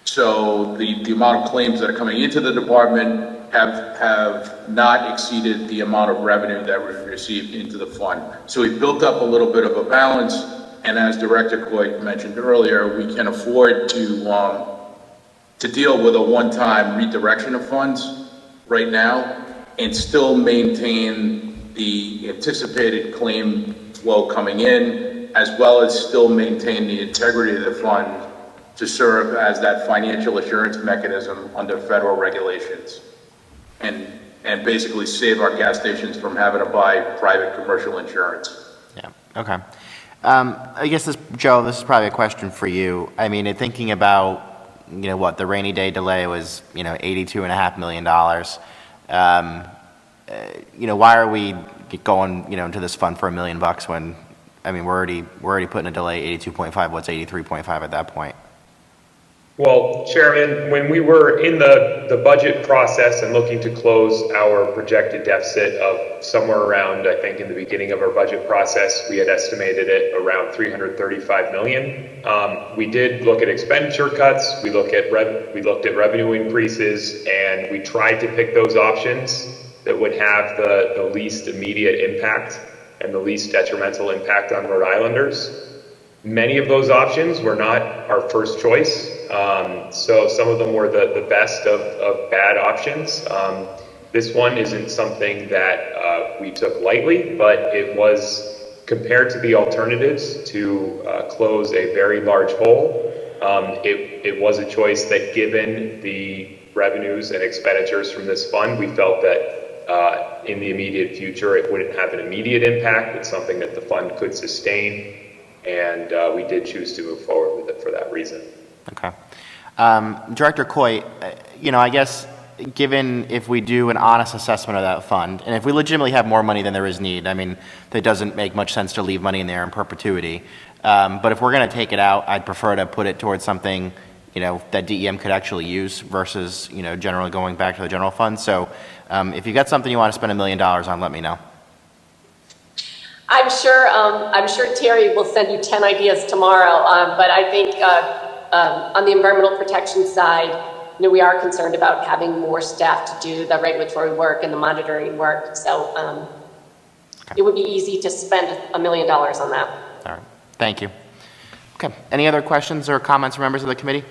So the amount of claims that are coming into the department have not exceeded the amount of revenue that we received into the fund. So we've built up a little bit of a balance, and as Director Coit mentioned earlier, we can afford to deal with a one-time redirection of funds right now and still maintain the anticipated claim flow coming in, as well as still maintain the integrity of the fund to serve as that financial assurance mechanism under federal regulations and basically save our gas stations from having to buy private commercial insurance. Yeah, okay. I guess Joe, this is probably a question for you. I mean, thinking about, what the rainy day delay was, $82.5 million. Why are we going, into this fund for $1 million when, I mean, we're already putting a delay 82.5, what's 83.5 at that point? Well, Chairman, when we were in the budget process and looking to close our projected deficit of somewhere around, I think in the beginning of our budget process, we had estimated it around $335 million. We did look at expenditure cuts, we looked at revenue increases, and we tried to pick those options that would have the least immediate impact and the least detrimental impact on Rhode Islanders. Many of those options were not our first choice. So some of them were the best of bad options. This one isn't something that we took lightly, but it was, compared to the alternatives to close a very large hole, it was a choice that, given the revenues and expenditures from this fund, we felt that in the immediate future it wouldn't have an immediate impact. It's something that the fund could sustain, and we did choose to move forward with it for that reason. Okay. Director Coit, I guess given if we do an honest assessment of that fund, and if we legitimately have more money than there is need, I mean, it doesn't make much sense to leave money in there in perpetuity. But if we're going to take it out, I'd prefer to put it towards something, that DEM could actually use versus, generally going back to the general fund. So if you got something you want to spend $1 million on, let me know. I'm sure Terry will send you 10 ideas tomorrow, but I think on the environmental protection side, we are concerned about having more staff to do the regulatory work and the monitoring work. So It would be easy to spend $1 million on that. All right, thank you. Okay, any other questions or comments from members of the committee?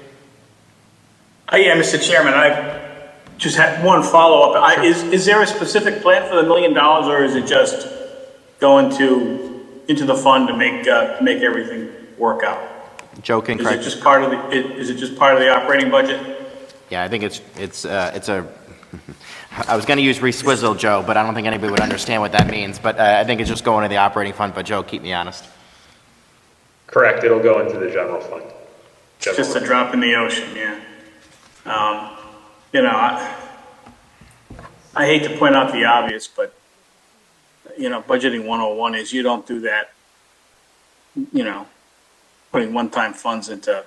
Yeah, Mr. Chairman, I just had one follow-up. Sure. Is there a specific plan for the $1 million, or is it just going into the fund to make everything work out? Joe can correct. Is it just part of the operating budget? Yeah, I think it's a. I was going to use re-swizzle, Joe, but I don't think anybody would understand what that means. But I think it's just going to the operating fund. But Joe, keep me honest. Correct. It'll go into the general fund. Just a drop in the ocean, yeah. I hate to point out the obvious, but budgeting 101 is you don't do that. Putting one-time funds into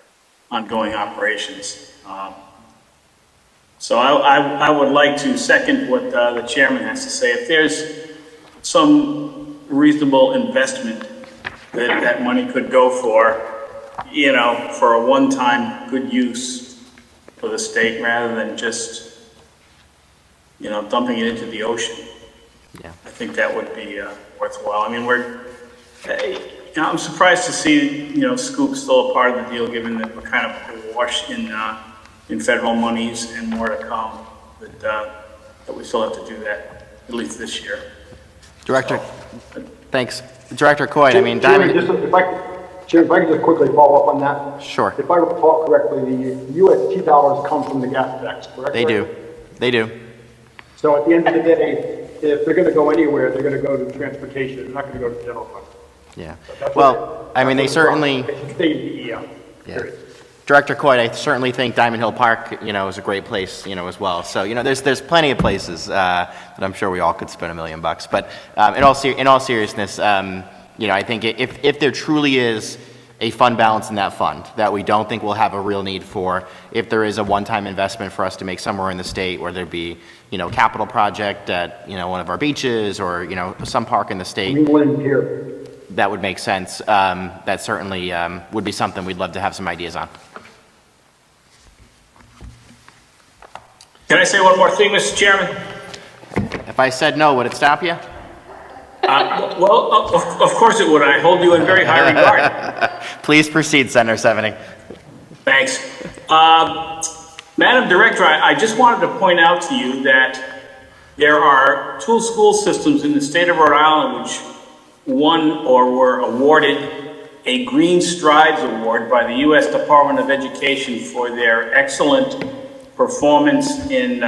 ongoing operations. So I would like to second what the chairman has to say. If there's some reasonable investment that money could go for, for a one-time good use for the state rather than just, dumping it into the ocean. Yeah. I think that would be worthwhile. I mean, I'm surprised to see, Scoop's still a part of the deal, given that we're kind of awash in federal monies and more to come. That we still have to do that, at least this year. Director, thanks. Director Coit, I mean, Chairman, Diamond. if I could just quickly follow up on that. Sure. If I recall correctly, the UST dollars come from the gas tax, correct? They do. They do. So at the end of the day, if they're going to go anywhere, they're going to go to transportation. They're not going to go to the general fund. Yeah. That's Well, I mean, they certainly. It should stay in DEM. Yeah. Director Coit, I certainly think Diamond Hill Park, is a great place, as well. So, there's plenty of places that I'm sure we all could spend $1 million. But in all seriousness, I think if there truly is a fund balance in that fund that we don't think we'll have a real need for, if there is a one-time investment for us to make somewhere in the state, where there'd be, capital project at, one of our beaches or, some park in the state. Greenland Pier. that would make sense, that certainly would be something we'd love to have some ideas on. Can I say one more thing, Mr. Chairman? If I said no, would it stop you? Well, of course it would. I hold you in very high regard. Please proceed, Senator 70. Thanks. Madam Director, I just wanted to point out to you that there are 2 school systems in the state of Rhode Island which won or were awarded a Green Strides Award by the U.S. Department of Education for their excellent performance in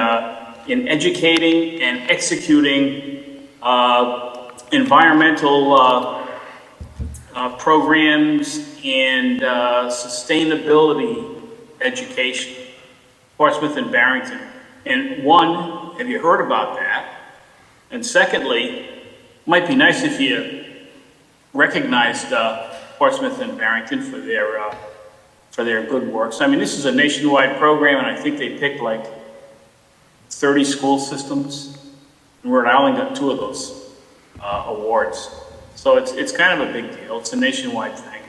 educating and executing environmental programs and sustainability education, Portsmouth and Barrington. And one, have you heard about that? And secondly, might be nice if you recognized Portsmouth and Barrington for their good works. I mean, this is a nationwide program, and I think they picked like 30 school systems. And Rhode Island got 2 of those awards. So it's kind of a big deal. It's a nationwide thing.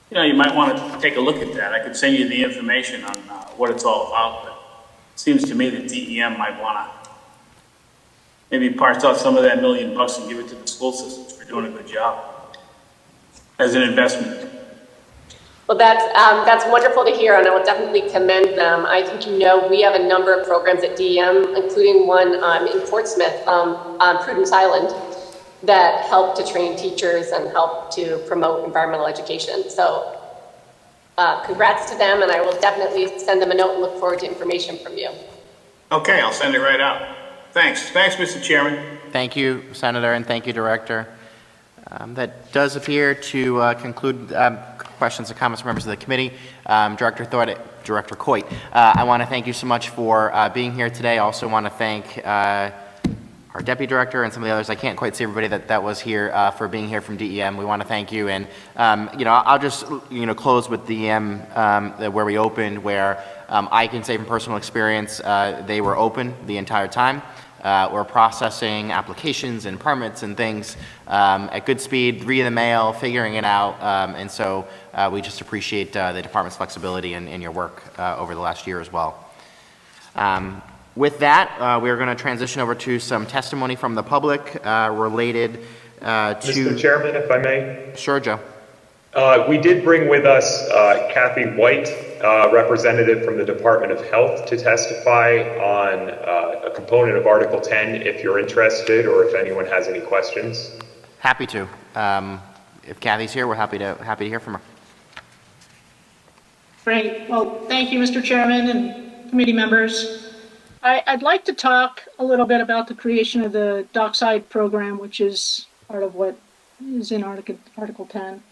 You know, you might want to take a look at that. I could send you the information on what it's all about, but it seems to me that DEM might want to maybe parse out some of that $1 million and give it to the school systems for doing a good job as an investment. Well, that's wonderful to hear, and I will definitely commend them. I think you know we have a number of programs at DEM, including one in Portsmouth on Prudence Island that help to train teachers and help to promote environmental education. So congrats to them, and I will definitely send them a note and look forward to information from you. Okay, I'll send it right out. Thanks. Thanks, Mr. Chairman. Thank you, Senator, and thank you, Director. That does appear to conclude questions and comments from members of the committee. Director Coit, I want to thank you so much for being here today. I also want to thank our Deputy Director and some of the others. I can't quite see everybody that was here for being here from DEM. We want to thank you. And, I'll just, close with DEM where we opened, where I can say from personal experience, they were open the entire time. We're processing applications and permits and things at good speed, reading the mail, figuring it out. And so we just appreciate the department's flexibility and your work over the last year as well. With that, we're going to transition over to some testimony from the public related to... Mr. Chairman, if I may. Sure, Joe. We did bring with us Kathy White, representative from the Department of Health, to testify on a component of Article 10, if you're interested or if anyone has any questions. Happy to. If Kathy's here, we're happy to hear from her. Great. Well, thank you, Mr. Chairman and committee members. I'd like to talk a little bit about the creation of the dockside program, which is part of what is in Article 10.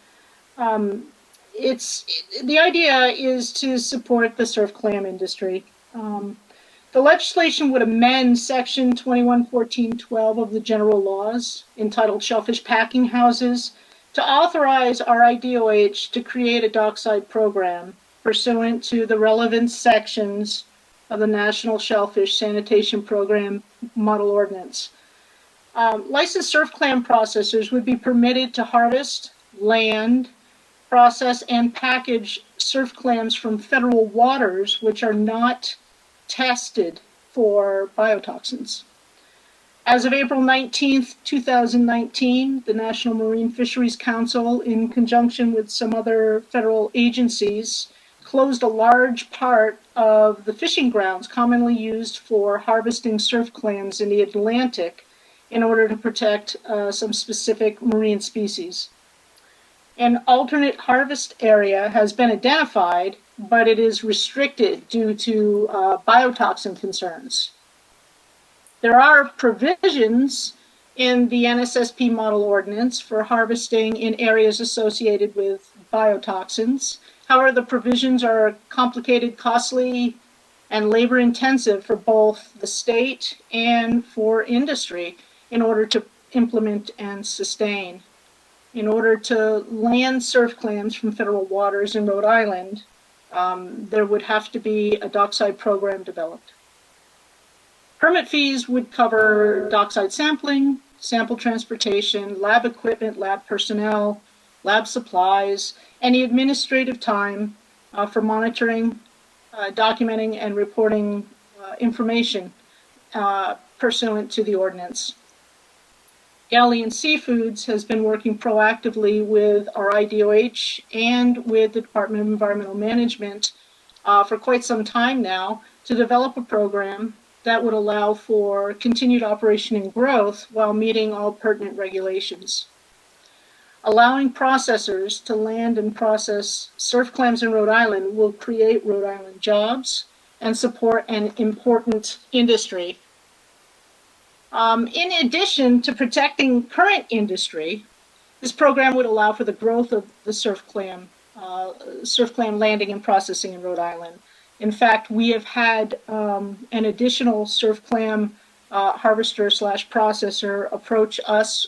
The idea is to support the surf clam industry. The legislation would amend Section 2114.12 of the general laws, entitled Shellfish Packing Houses, to authorize RIDOH to create a dockside program pursuant to the relevant sections of the National Shellfish Sanitation Program Model Ordinance. Licensed surf clam processors would be permitted to harvest, land, process, and package surf clams from federal waters which are not tested for biotoxins. As of April 19th, 2019, the National Marine Fisheries Council, in conjunction with some other federal agencies, closed a large part of the fishing grounds commonly used for harvesting surf clams in the Atlantic in order to protect some specific marine species. An alternate harvest area has been identified, but it is restricted due to biotoxin concerns. There are provisions in the NSSP model ordinance for harvesting in areas associated with biotoxins. However, the provisions are complicated, costly, and labor-intensive for both the state and for industry in order to implement and sustain. In order to land surf clams from federal waters in Rhode Island, there would have to be a dockside program developed. Permit fees would cover dockside sampling, sample transportation, lab equipment, lab personnel, lab supplies, any administrative time for monitoring, documenting, and reporting information pursuant to the ordinance. Galilean Seafoods has been working proactively with our IDOH and with the Department of Environmental Management for quite some time now to develop a program that would allow for continued operation and growth while meeting all pertinent regulations. Allowing processors to land and process surf clams in Rhode Island will create Rhode Island jobs and support an important industry. In addition to protecting current industry, this program would allow for the growth of the surf clam landing and processing in Rhode Island. In fact, we have had an additional surf clam harvester / processor approach us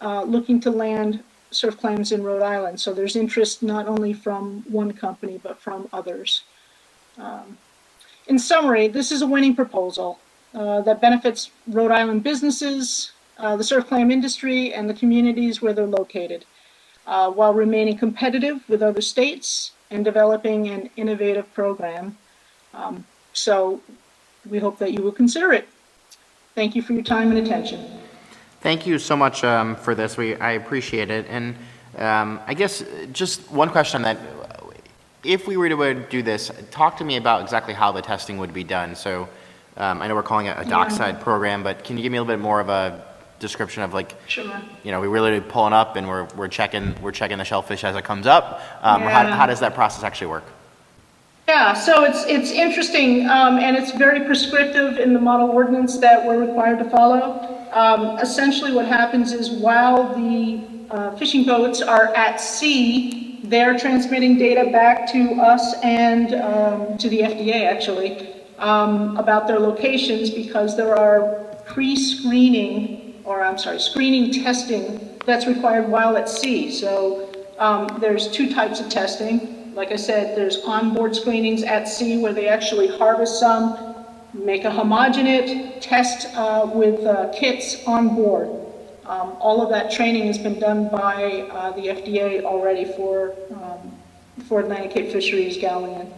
looking to land surf clams in Rhode Island. So there's interest not only from one company, but from others. In summary, this is a winning proposal that benefits Rhode Island businesses, the surf clam industry, and the communities where they're located, while remaining competitive with other states and developing an innovative program. So we hope that you will consider it. Thank you for your time and attention. Thank you so much for this. I appreciate it. And I guess just one question on that. If we were to do this, talk to me about exactly how the testing would be done. So I know we're calling it a dockside program, but can you give me a little bit more of a description of like, Sure. you know, we really pulling up and we're checking the shellfish as it comes up. How does that process actually work? Yeah, so it's interesting, and it's very prescriptive in the model ordinance that we're required to follow. Essentially what happens is while the fishing boats are at sea, they're transmitting data back to us and to the FDA actually about their locations, because there are screening testing that's required while at sea. So there's two types of testing. Like I said, there's onboard screenings at sea where they actually harvest some, make a homogenate test with kits on board. All of that training has been done by the FDA already for Atlantic Cape Fisheries Galilean.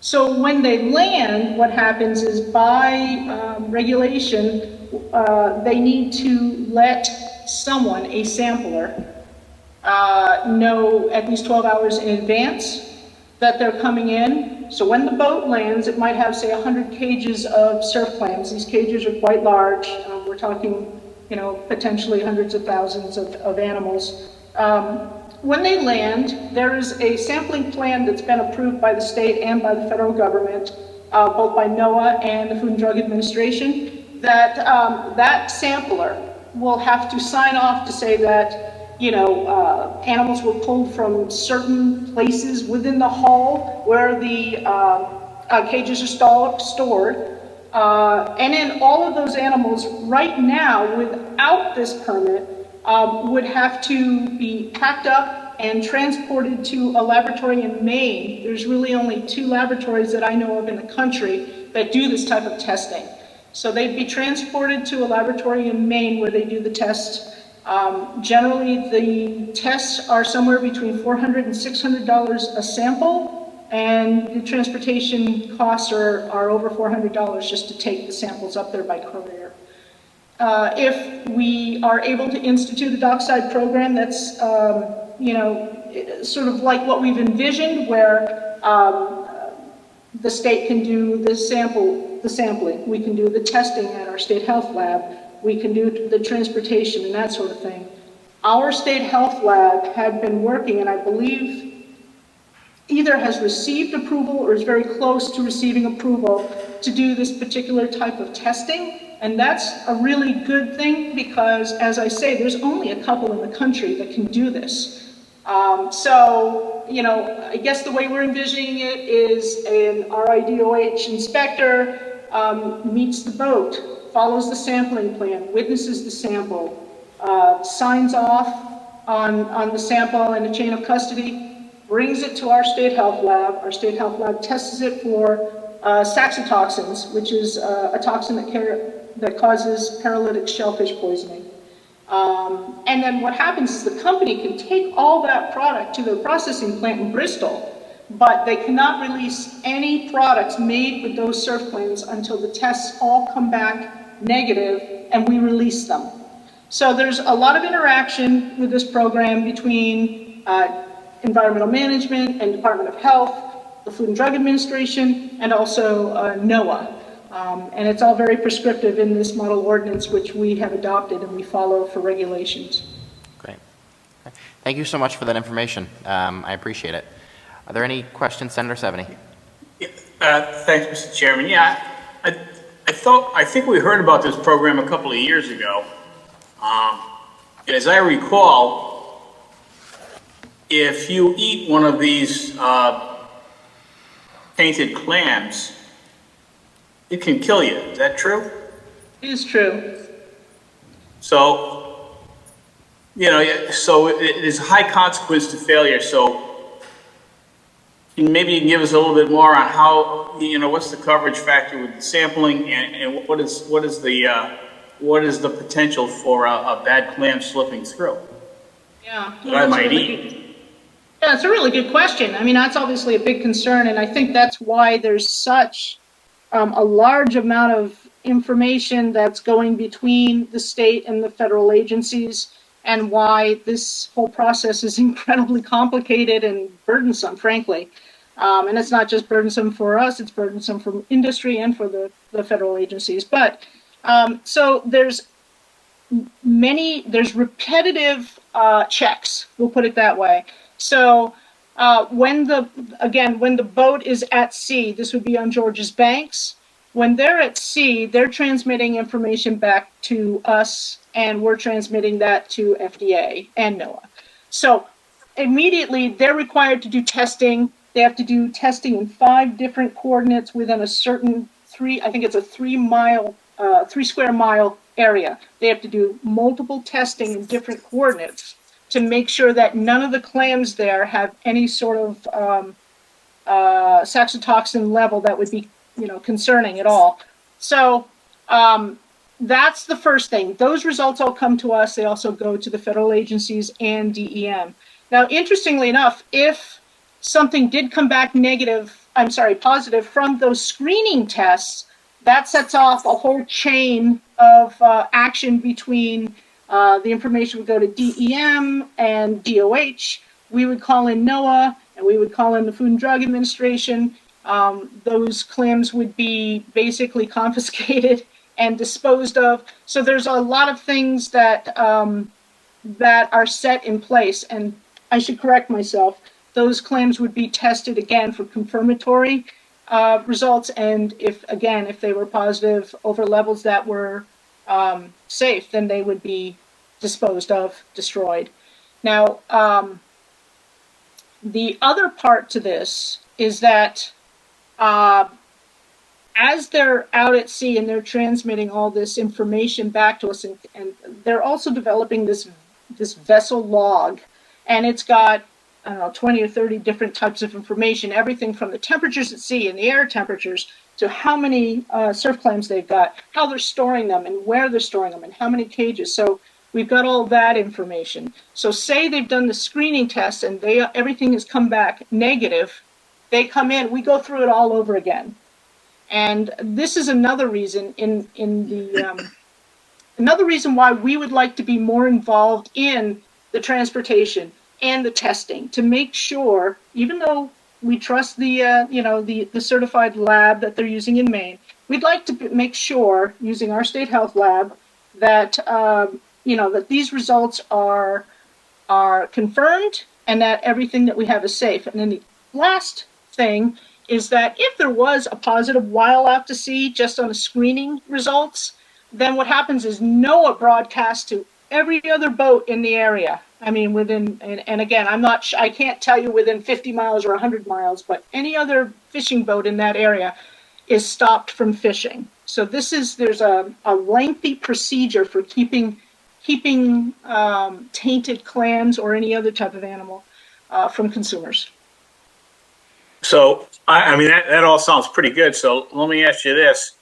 So when they land, what happens is by regulation, they need to let someone, a sampler, know at least 12 hours in advance that they're coming in. So when the boat lands, it might have, say, 100 cages of surf clams. These cages are quite large. We're talking, you know, potentially hundreds of thousands of animals. When they land, there is a sampling plan that's been approved by the state and by the federal government, both by NOAA and the Food and Drug Administration, that that sampler will have to sign off to say that, you know, animals were pulled from certain places within the hull where the cages are stored. And then all of those animals right now, without this permit, would have to be packed up and transported to a laboratory in Maine. There's really only 2 laboratories that I know of in the country that do this type of testing. So they'd be transported to a laboratory in Maine where they do the test. Generally, the tests are somewhere between $400 and $600 a sample, and the transportation costs are over $400 just to take the samples up there by courier. If we are able to institute a dockside program that's, you know, sort of like what we've envisioned, where the state can do the sampling, we can do the testing at our state health lab, we can do the transportation and that sort of thing. Our state health lab had been working, and I believe either has received approval or is very close to receiving approval to do this particular type of testing. And that's a really good thing because, as I say, there's only a couple in the country that can do this. So, you know, I guess the way we're envisioning it is an RIDOH inspector meets the boat, follows the sampling plan, witnesses the sample, signs off on the sample and the chain of custody, brings it to our state health lab. Our state health lab tests it for saxitoxins, which is a toxin that causes paralytic shellfish poisoning. And then what happens is the company can take all that product to their processing plant in Bristol, but they cannot release any products made with those surf clams until the tests all come back negative and we release them. So there's a lot of interaction with this program between environmental management and Department of Health, the Food and Drug Administration, and also NOAA. And it's all very prescriptive in this model ordinance, which we have adopted and we follow for regulations. Great. Okay. Thank you so much for that information. I appreciate it. Are there any questions, Senator Seveny? Thanks, Mr. Chairman. Yeah, I think we heard about this program a couple of years ago. And as I recall, if you eat one of these painted clams, it can kill you. Is that true? It is true. So, so it is a high consequence to failure. So maybe you can give us a little bit more on how, what's the coverage factor with the sampling, and what is the potential for a bad clam slipping through? Yeah. That I might eat. Yeah, it's a really good question. I mean, that's obviously a big concern, and I think that's why there's such a large amount of information that's going between the state and the federal agencies, and why this whole process is incredibly complicated and burdensome, frankly. And it's not just burdensome for us, it's burdensome for industry and for the federal agencies. But so there's repetitive checks, we'll put it that way. So when the boat is at sea, this would be on George's Banks. When they're at sea, they're transmitting information back to us, and we're transmitting that to FDA and NOAA. So immediately they're required to do testing. They have to do testing in 5 different coordinates within a certain 3 square mile area. They have to do multiple testing in different coordinates to make sure that none of the clams there have any sort of saxitoxin level that would be, concerning at all. So that's the first thing. Those results all come to us. They also go to the federal agencies and DEM. Now, interestingly enough, if something did come back positive from those screening tests, that sets off a whole chain of action between the information would go to DEM and DOH. We would call in NOAA, and we would call in the Food and Drug Administration. Those clams would be basically confiscated and disposed of. So there's a lot of things that are set in place. And I should correct myself. Those clams would be tested again for confirmatory results. And if they were positive over levels that were safe, then they would be disposed of, destroyed. Now, the other part to this is that as they're out at sea and they're transmitting all this information back to us, and they're also developing this vessel log, and it's got, 20 or 30 different types of information, everything from the temperatures at sea and the air temperatures to how many surf clams they've got, how they're storing them and where they're storing them and how many cages. So we've got all that information. So say they've done the screening test and everything has come back negative, they come in, we go through it all over again. And this is another reason another reason why we would like to be more involved in the transportation and the testing, to make sure, even though we trust the certified lab that they're using in Maine, we'd like to make sure, using our state health lab, that that these results are confirmed and that everything that we have is safe. And then the last thing is that if there was a positive while out to sea just on the screening results, then what happens is NOAA broadcasts to every other boat in the area. I mean, and again, I can't tell you within 50 miles or 100 miles, but any other fishing boat in that area is stopped from fishing. So there's a lengthy procedure for keeping tainted clams or any other type of animal from consumers. So, I mean, that all sounds pretty good. So let me ask you this.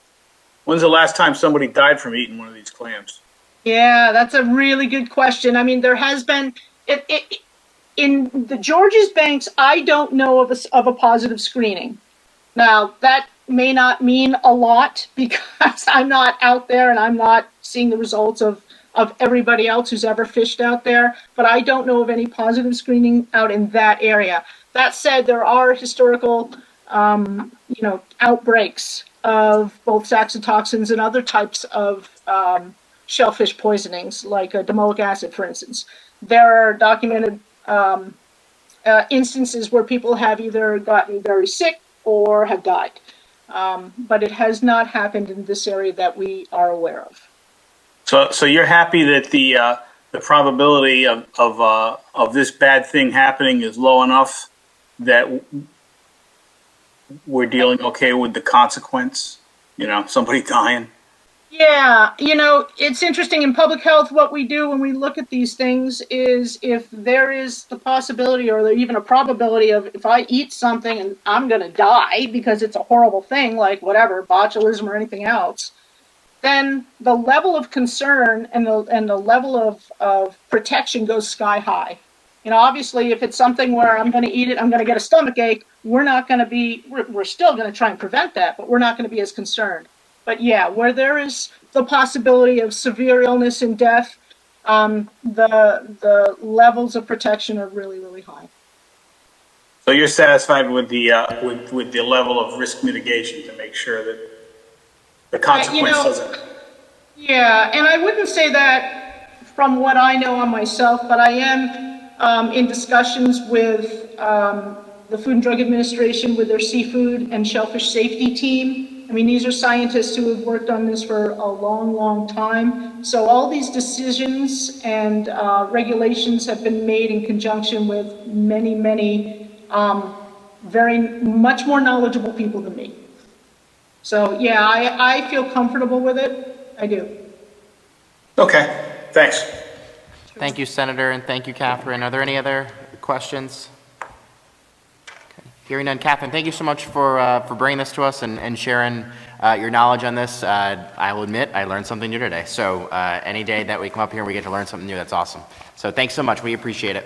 When's the last time somebody died from eating one of these clams? Yeah, that's a really good question. I mean, there has been in the Georges banks. I don't know of a positive screening. Now, that may not mean a lot because I'm not out there and I'm not seeing the results of everybody else who's ever fished out there, but I don't know of any positive screening out in that area. That said, there are historical, outbreaks of both saxitoxins and other types of shellfish poisonings, like domoic acid, for instance. There are documented instances where people have either gotten very sick or have died. But it has not happened in this area that we are aware of. So you're happy that the probability of this bad thing happening is low enough that we're dealing okay with the consequence? Somebody dying. Yeah, it's interesting in public health. What we do when we look at these things is if there is the possibility or even a probability of if I eat something and I'm going to die because it's a horrible thing, like whatever, botulism or anything else, then the level of concern and the level of protection goes sky high. Obviously, if it's something where I'm going to eat it, I'm going to get a stomach ache, we're still going to try and prevent that, but we're not going to be as concerned. But yeah, where there is the possibility of severe illness and death, the levels of protection are really, really high. So you're satisfied with the level of risk mitigation to make sure that the consequence doesn't. Yeah, and I wouldn't say that from what I know on myself, but I am in discussions with the Food and Drug Administration with their seafood and shellfish safety team. I mean, these are scientists who have worked on this for a long, long time. So all these decisions and regulations have been made in conjunction with many, many very much more knowledgeable people than me. So yeah, I feel comfortable with it. I do. Okay, thanks. Thank you, Senator, and thank you, Catherine. Are there any other questions? Okay. Hearing none. Catherine, thank you so much for bringing this to us and sharing your knowledge on this. I will admit I learned something new today. So any day that we come up here and we get to learn something new, that's awesome. So thanks so much. We appreciate it.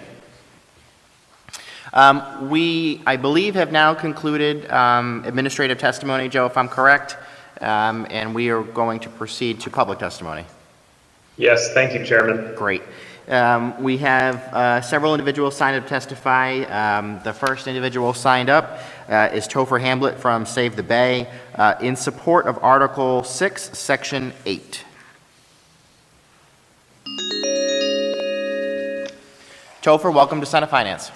We, I believe, have now concluded administrative testimony, Joe, if I'm correct, and we are going to proceed to public testimony. Yes, thank you, Chairman. Great. We have several individuals signed up to testify. The first individual signed up is Topher Hamblett from Save the Bay in support of Article 6, Section 8. Topher, welcome to Senate Finance.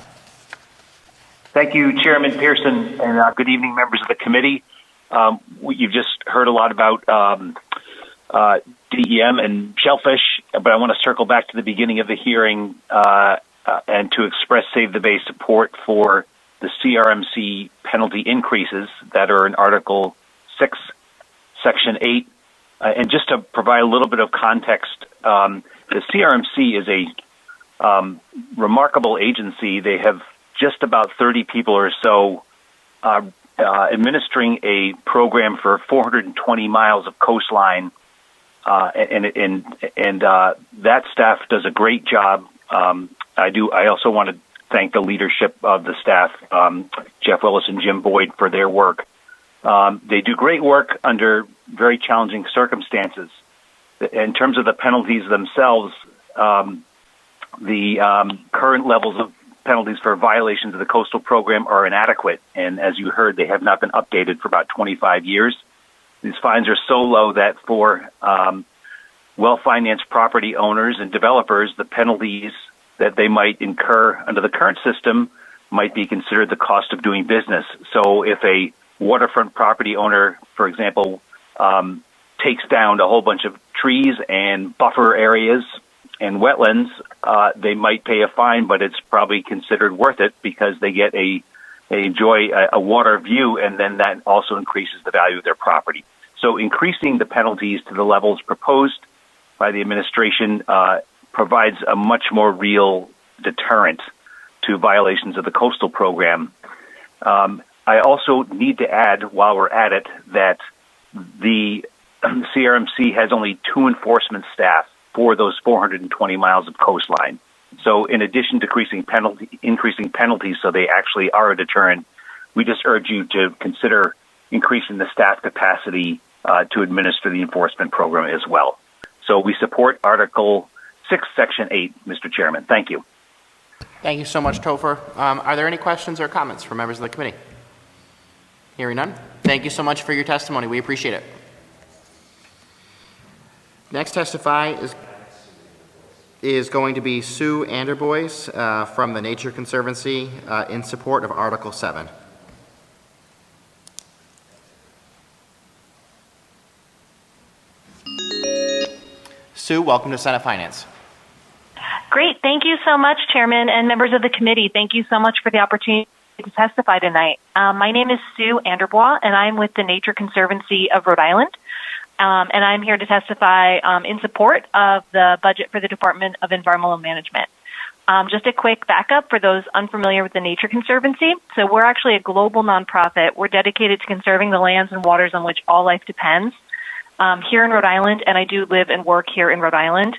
Thank you, Chairman Pearson, and good evening, members of the committee. You've just heard a lot about DEM and shellfish, but I want to circle back to the beginning of the hearing and to express Save the Bay support for the CRMC penalty increases that are in Article 6, Section 8. And just to provide a little bit of context, the CRMC is a remarkable agency. They have just about 30 people or so administering a program for 420 miles of coastline, and that staff does a great job. I also want to thank the leadership of the staff, Jeff Willis and Jim Boyd, for their work. They do great work under very challenging circumstances. In terms of the penalties themselves, the current levels of penalties for violations of the coastal program are inadequate, and as you heard, they have not been updated for about 25 years. These fines are so low that for well-financed property owners and developers, the penalties that they might incur under the current system might be considered the cost of doing business. So if a waterfront property owner, for example, takes down a whole bunch of trees and buffer areas and wetlands, they might pay a fine, but it's probably considered worth it because they enjoy a water view, and then that also increases the value of their property. So increasing the penalties to the levels proposed by the administration provides a much more real deterrent to violations of the coastal program. I also need to add, while we're at it, that the CRMC has only 2 enforcement staff for those 420 miles of coastline. So in addition to increasing penalties so they actually are a deterrent, we just urge you to consider increasing the staff capacity to administer the enforcement program as well. So we support Article 6, Section 8, Mr. Chairman. Thank you. Thank you so much, Topher. Are there any questions or comments from members of the committee? Hearing none. Thank you so much for your testimony. We appreciate it. Next testify is going to be Sue Anderboys from the Nature Conservancy in support of Article 7. Sue, welcome to Senate Finance. Great. Thank you so much, Chairman and members of the committee. Thank you so much for the opportunity to testify tonight. My name is Sue Anderbois, and I'm with the Nature Conservancy of Rhode Island. And I'm here to testify in support of the budget for the Department of Environmental Management. Just a quick backup for those unfamiliar with the Nature Conservancy. So we're actually a global nonprofit. We're dedicated to conserving the lands and waters on which all life depends. Here in Rhode Island, and I do live and work here in Rhode Island.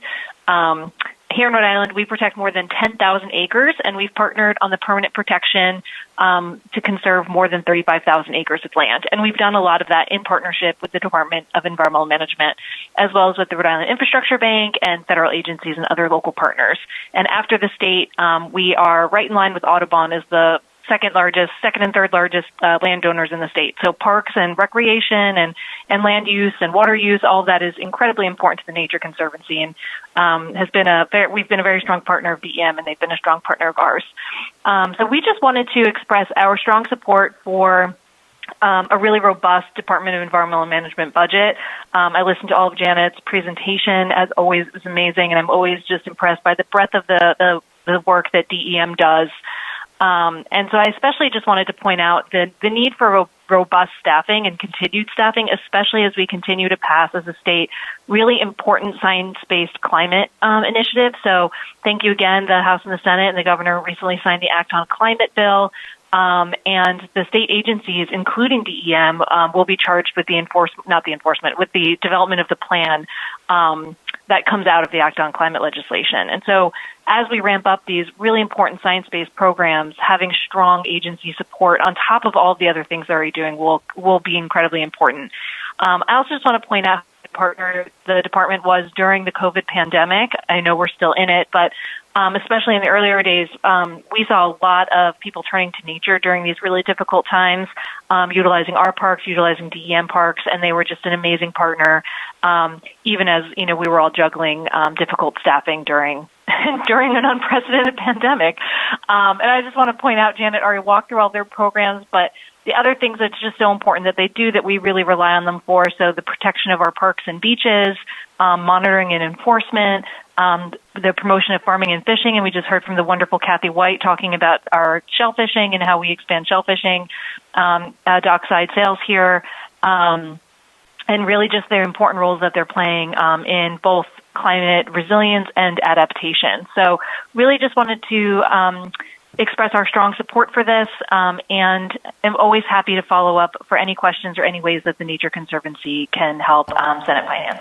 Here in Rhode Island, we protect more than 10,000 acres, and we've partnered on the permanent protection to conserve more than 35,000 acres of land. And we've done a lot of that in partnership with the Department of Environmental Management, as well as with the Rhode Island Infrastructure Bank and federal agencies and other local partners. And after the state, we are right in line with Audubon as the second and third largest landowners in the state. So parks and recreation and land use and water use, all of that is incredibly important to the Nature Conservancy, and we've been a very strong partner of DEM, and they've been a strong partner of ours. So we just wanted to express our strong support for a really robust Department of Environmental Management budget. I listened to all of Janet's presentation. As always, it was amazing, and I'm always just impressed by the breadth of the work that DEM does. And so I especially just wanted to point out the need for robust staffing and continued staffing, especially as we continue to pass as a state really important science-based climate initiative. So thank you again, the House and the Senate, and the governor recently signed the Act on Climate bill. And the state agencies, including DEM, will be charged with with the development of the plan that comes out of the Act on Climate legislation. And so as we ramp up these really important science-based programs, having strong agency support on top of all the other things they're already doing will be incredibly important. I also just want to point out the department was during the COVID pandemic. I know we're still in it, but especially in the earlier days, we saw a lot of people turning to nature during these really difficult times, utilizing our parks, utilizing DEM parks, and they were just an amazing partner, even as we were all juggling difficult staffing during an unprecedented pandemic. And I just want to point out, Janet already walked through all their programs, but the other things that's just so important that they do that we really rely on them for, so the protection of our parks and beaches, monitoring and enforcement, the promotion of farming and fishing, and we just heard from the wonderful Kathy White talking about our shellfishing and how we expand shellfishing, dockside sales here, and really just their important roles that they're playing in both climate resilience and adaptation. So really just wanted to express our strong support for this, and I'm always happy to follow up for any questions or any ways that the Nature Conservancy can help Senate Finance.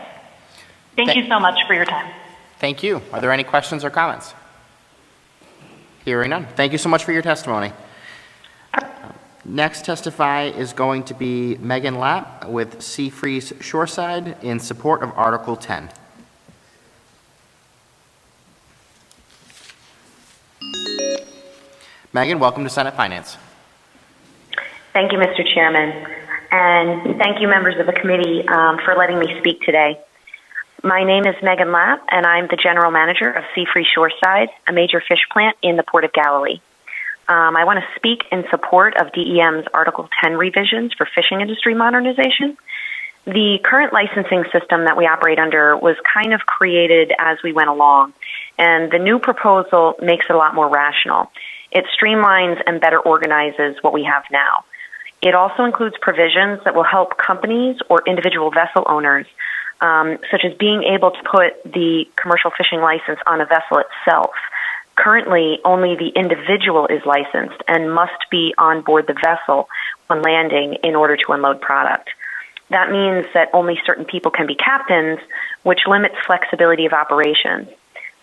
Thank you so much for your time. Thank you. Are there any questions or comments? Hearing none. Thank you so much for your testimony. Next testify is going to be Megan Lapp with Seafreeze Shoreside in support of Article 10. Megan, welcome to Senate Finance. Thank you, Mr. Chairman, and thank you, members of the committee, for letting me speak today. My name is Megan Lapp, and I'm the General Manager of Seafreeze Shoreside, a major fish plant in the Port of Galilee. I want to speak in support of DEM's Article 10 revisions for fishing industry modernization. The current licensing system that we operate under was kind of created as we went along, and the new proposal makes it a lot more rational. It streamlines and better organizes what we have now. It also includes provisions that will help companies or individual vessel owners, such as being able to put the commercial fishing license on a vessel itself. Currently, only the individual is licensed and must be on board the vessel when landing in order to unload product. That means that only certain people can be captains, which limits flexibility of operations.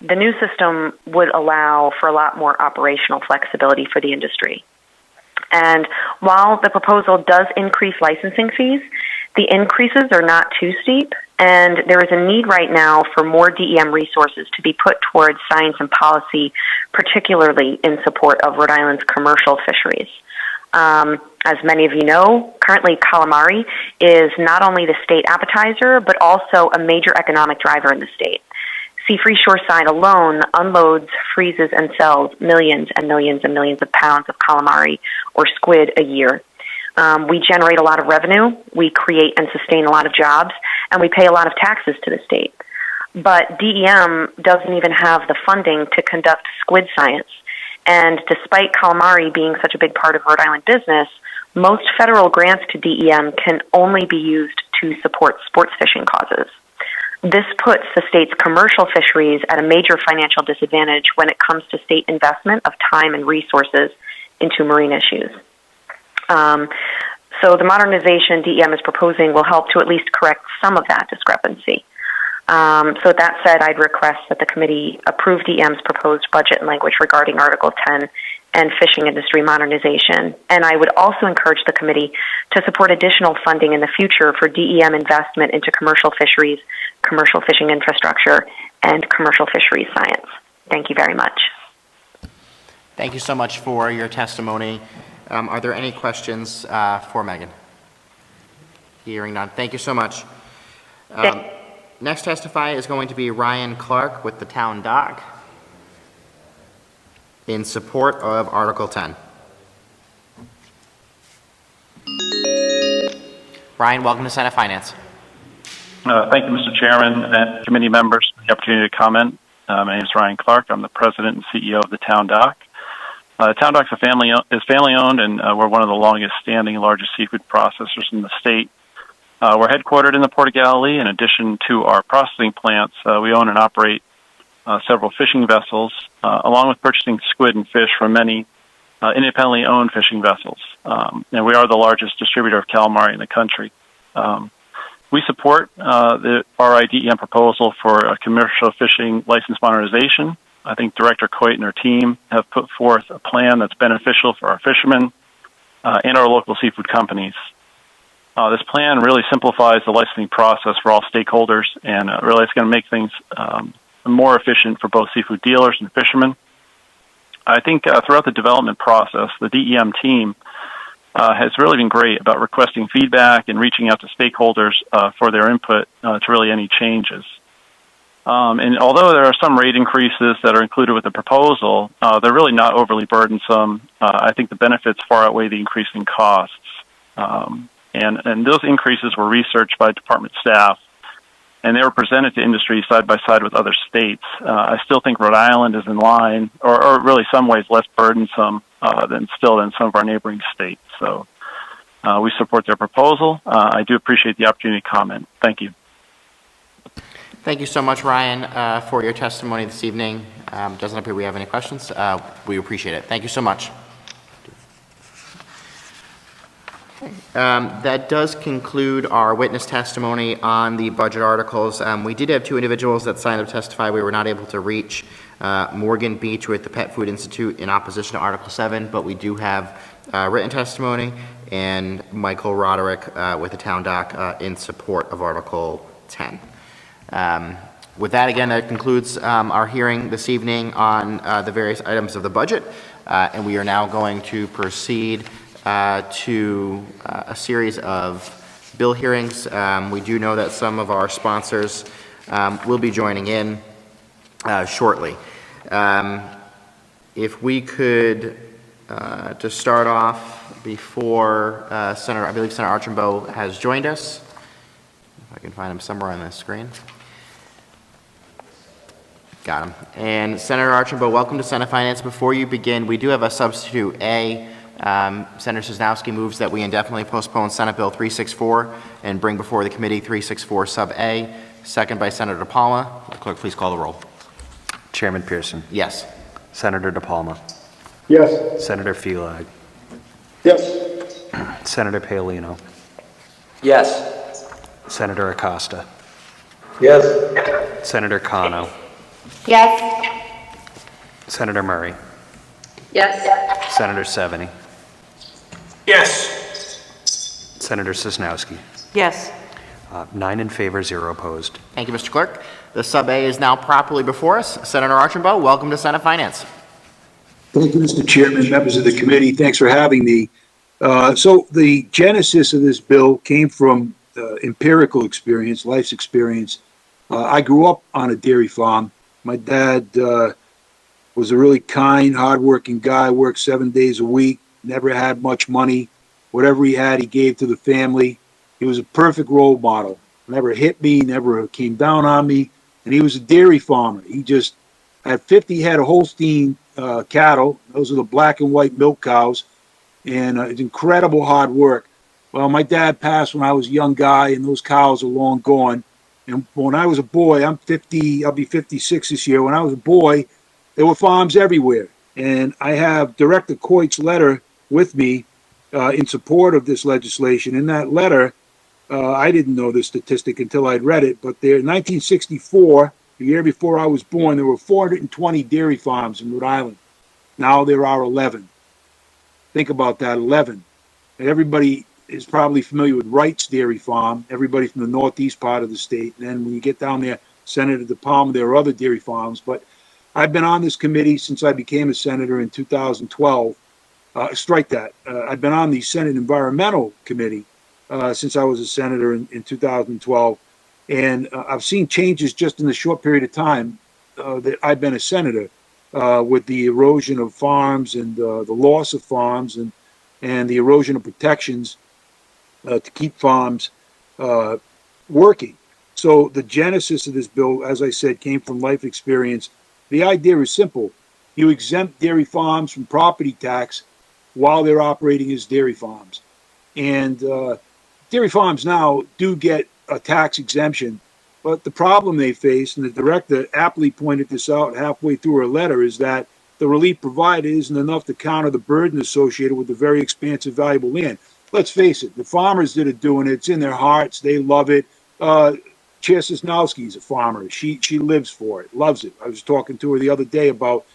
The new system would allow for a lot more operational flexibility for the industry. And while the proposal does increase licensing fees, the increases are not too steep, and there is a need right now for more DEM resources to be put towards science and policy, particularly in support of Rhode Island's commercial fisheries. As many of you know, currently calamari is not only the state appetizer, but also a major economic driver in the state. Seafree Shoreside alone unloads, freezes, and sells millions and millions and millions of pounds of calamari or squid a year. We generate a lot of revenue, we create and sustain a lot of jobs, and we pay a lot of taxes to the state. But DEM doesn't even have the funding to conduct squid science. And despite calamari being such a big part of Rhode Island business, most federal grants to DEM can only be used to support sports fishing causes. This puts the state's commercial fisheries at a major financial disadvantage when it comes to state investment of time and resources into marine issues. So the modernization DEM is proposing will help to at least correct some of that discrepancy. So that said, I'd request that the committee approve DEM's proposed budget and language regarding Article 10 and fishing industry modernization. And I would also encourage the committee to support additional funding in the future for DEM investment into commercial fisheries, commercial fishing infrastructure, and commercial fisheries science. Thank you very much. Thank you so much for your testimony. Are there any questions for Megan? Hearing none. Thank you so much. Next testify is going to be Ryan Clark with the Town Dock in support of Article 10. Ryan, welcome to Senate Finance. Thank you, Mr. Chairman and committee members for the opportunity to comment. My name is Ryan Clark. I'm the president and CEO of the Town Dock. The Town Dock is family-owned, and we're one of the longest-standing, largest seafood processors in the state. We're headquartered in the Port of Galilee. In addition to our processing plants, we own and operate several fishing vessels, along with purchasing squid and fish from many independently owned fishing vessels. And we are the largest distributor of calamari in the country. We support the RIDEM proposal for a commercial fishing license modernization. I think Director Coit and her team have put forth a plan that's beneficial for our fishermen and our local seafood companies. This plan really simplifies the licensing process for all stakeholders, and really it's going to make things more efficient for both seafood dealers and fishermen. I think throughout the development process, the DEM team has really been great about requesting feedback and reaching out to stakeholders for their input to really any changes. And although there are some rate increases that are included with the proposal, they're really not overly burdensome. I think the benefits far outweigh the increasing costs. And those increases were researched by department staff, and they were presented to industry side by side with other states. I still think Rhode Island is in line, or really some ways less burdensome than some of our neighboring states. So we support their proposal. I do appreciate the opportunity to comment. Thank you. Thank you so much, Ryan, for your testimony this evening. Doesn't appear we have any questions. We appreciate it. Thank you so much. That does conclude our witness testimony on the budget articles. We did have two individuals that signed up to testify. We were not able to reach Morgan Beach with the Pet Food Institute in opposition to Article 7, but we do have written testimony, and Michael Roderick with the Town Dock in support of Article 10. With that, again, that concludes our hearing this evening on the various items of the budget, and we are now going to proceed to a series of bill hearings. We do know that some of our sponsors will be joining in shortly. If we could, to start off before I believe Senator Archambault has joined us. If I can find him somewhere on the screen. Got him. And Senator Archambault, welcome to Senate Finance. Before you begin, we do have a substitute A. Senator Sosnowski moves that we indefinitely postpone Senate Bill 364 and bring before the committee 364 sub A. Second by Senator DePalma. Clerk, please call the roll. Chairman Pearson. Yes. Senator DePalma. Yes. Senator Felag. Yes. Senator Paolino. Yes. Senator Acosta. Yes. Senator Cano. Yes. Senator Murray. Yes. Senator Seveny. Yes. Senator Sosnowski. Yes. 9 in favor, 0 opposed. Thank you, Mr. Clerk. The Sub-A is now properly before us. Senator Archambault, welcome to Senate Finance. Thank you, Mr. Chairman, members of the committee. Thanks for having me. So the genesis of this bill came from empirical experience, life's experience. I grew up on a dairy farm. My dad was a really kind, hardworking guy, worked 7 days a week, never had much money. Whatever he had, he gave to the family. He was a perfect role model. Never hit me, never came down on me. And he was a dairy farmer. He just had 50 head of Holstein cattle. Those are the black and white milk cows. And it's incredible hard work. Well, my dad passed when I was a young guy, and those cows are long gone. And when I was a boy, I'm 50, I'll be 56 this year. When I was a boy, there were farms everywhere. And I have Director Coit's letter with me in support of this legislation. In that letter, I didn't know this statistic until I'd read it, but there, in 1964, the year before I was born, there were 420 dairy farms in Rhode Island. Now there are 11. Think about that, 11. And everybody is probably familiar with Wright's Dairy Farm, everybody from the northeast part of the state. And then when you get down there, Senator DePalma, there are other dairy farms. But I've been on this committee since I became a senator in 2012. Strike that. I've been on the Senate Environmental Committee since I was a senator in 2012. And I've seen changes just in the short period of time that I've been a senator with the erosion of farms and the loss of farms and the erosion of protections to keep farms working. So the genesis of this bill, as I said, came from life experience. The idea is simple. You exempt dairy farms from property tax while they're operating as dairy farms. And dairy farms now do get a tax exemption, but the problem they face, and the director aptly pointed this out halfway through her letter, is that the relief provided isn't enough to counter the burden associated with the very expansive, valuable land. Let's face it, the farmers that are doing it, it's in their hearts, they love it. Chair Sosnowski is a farmer. She lives for it, loves it. I was talking to her the other day about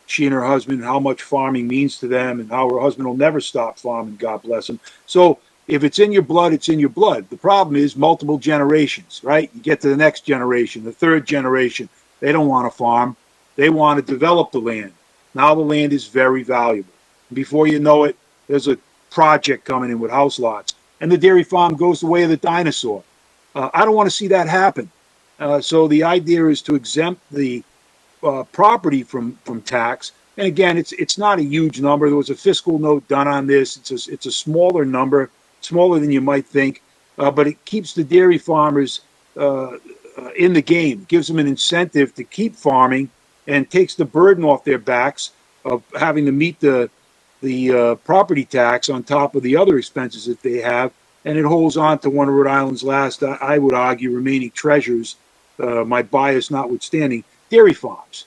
she and her husband, how much farming means to them, and how her husband will never stop farming, God bless him. So if it's in your blood, it's in your blood. The problem is multiple generations, right? You get to the next generation, the third generation. They don't want to farm. They want to develop the land. Now the land is very valuable. Before you know it, there's a project coming in with house lots, and the dairy farm goes the way of the dinosaur. I don't want to see that happen. So the idea is to exempt the property from tax. And again, it's not a huge number. There was a fiscal note done on this. It's a smaller number, smaller than you might think, but it keeps the dairy farmers in the game, gives them an incentive to keep farming, and takes the burden off their backs of having to meet the property tax on top of the other expenses that they have. And it holds on to one of Rhode Island's last, I would argue, remaining treasures, my bias notwithstanding, dairy farms.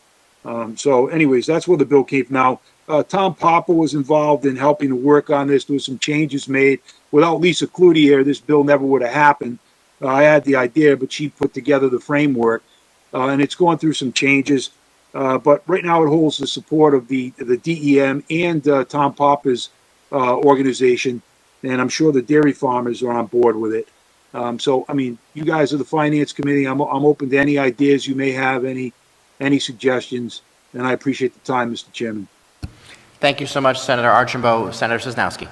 So anyways, that's where the bill came from. Now, Tom Papa was involved in helping to work on this. There were some changes made. Without Lisa Cloutier, this bill never would have happened. I had the idea, but she put together the framework, and it's going through some changes. But right now it holds the support of the DEM and Tom Papa's organization, and I'm sure the dairy farmers are on board with it. So, I mean, you guys are the Finance Committee. I'm open to any ideas you may have, any suggestions, and I appreciate the time, Mr. Chairman. Thank you so much, Senator Archambault. Senator Sosnowski.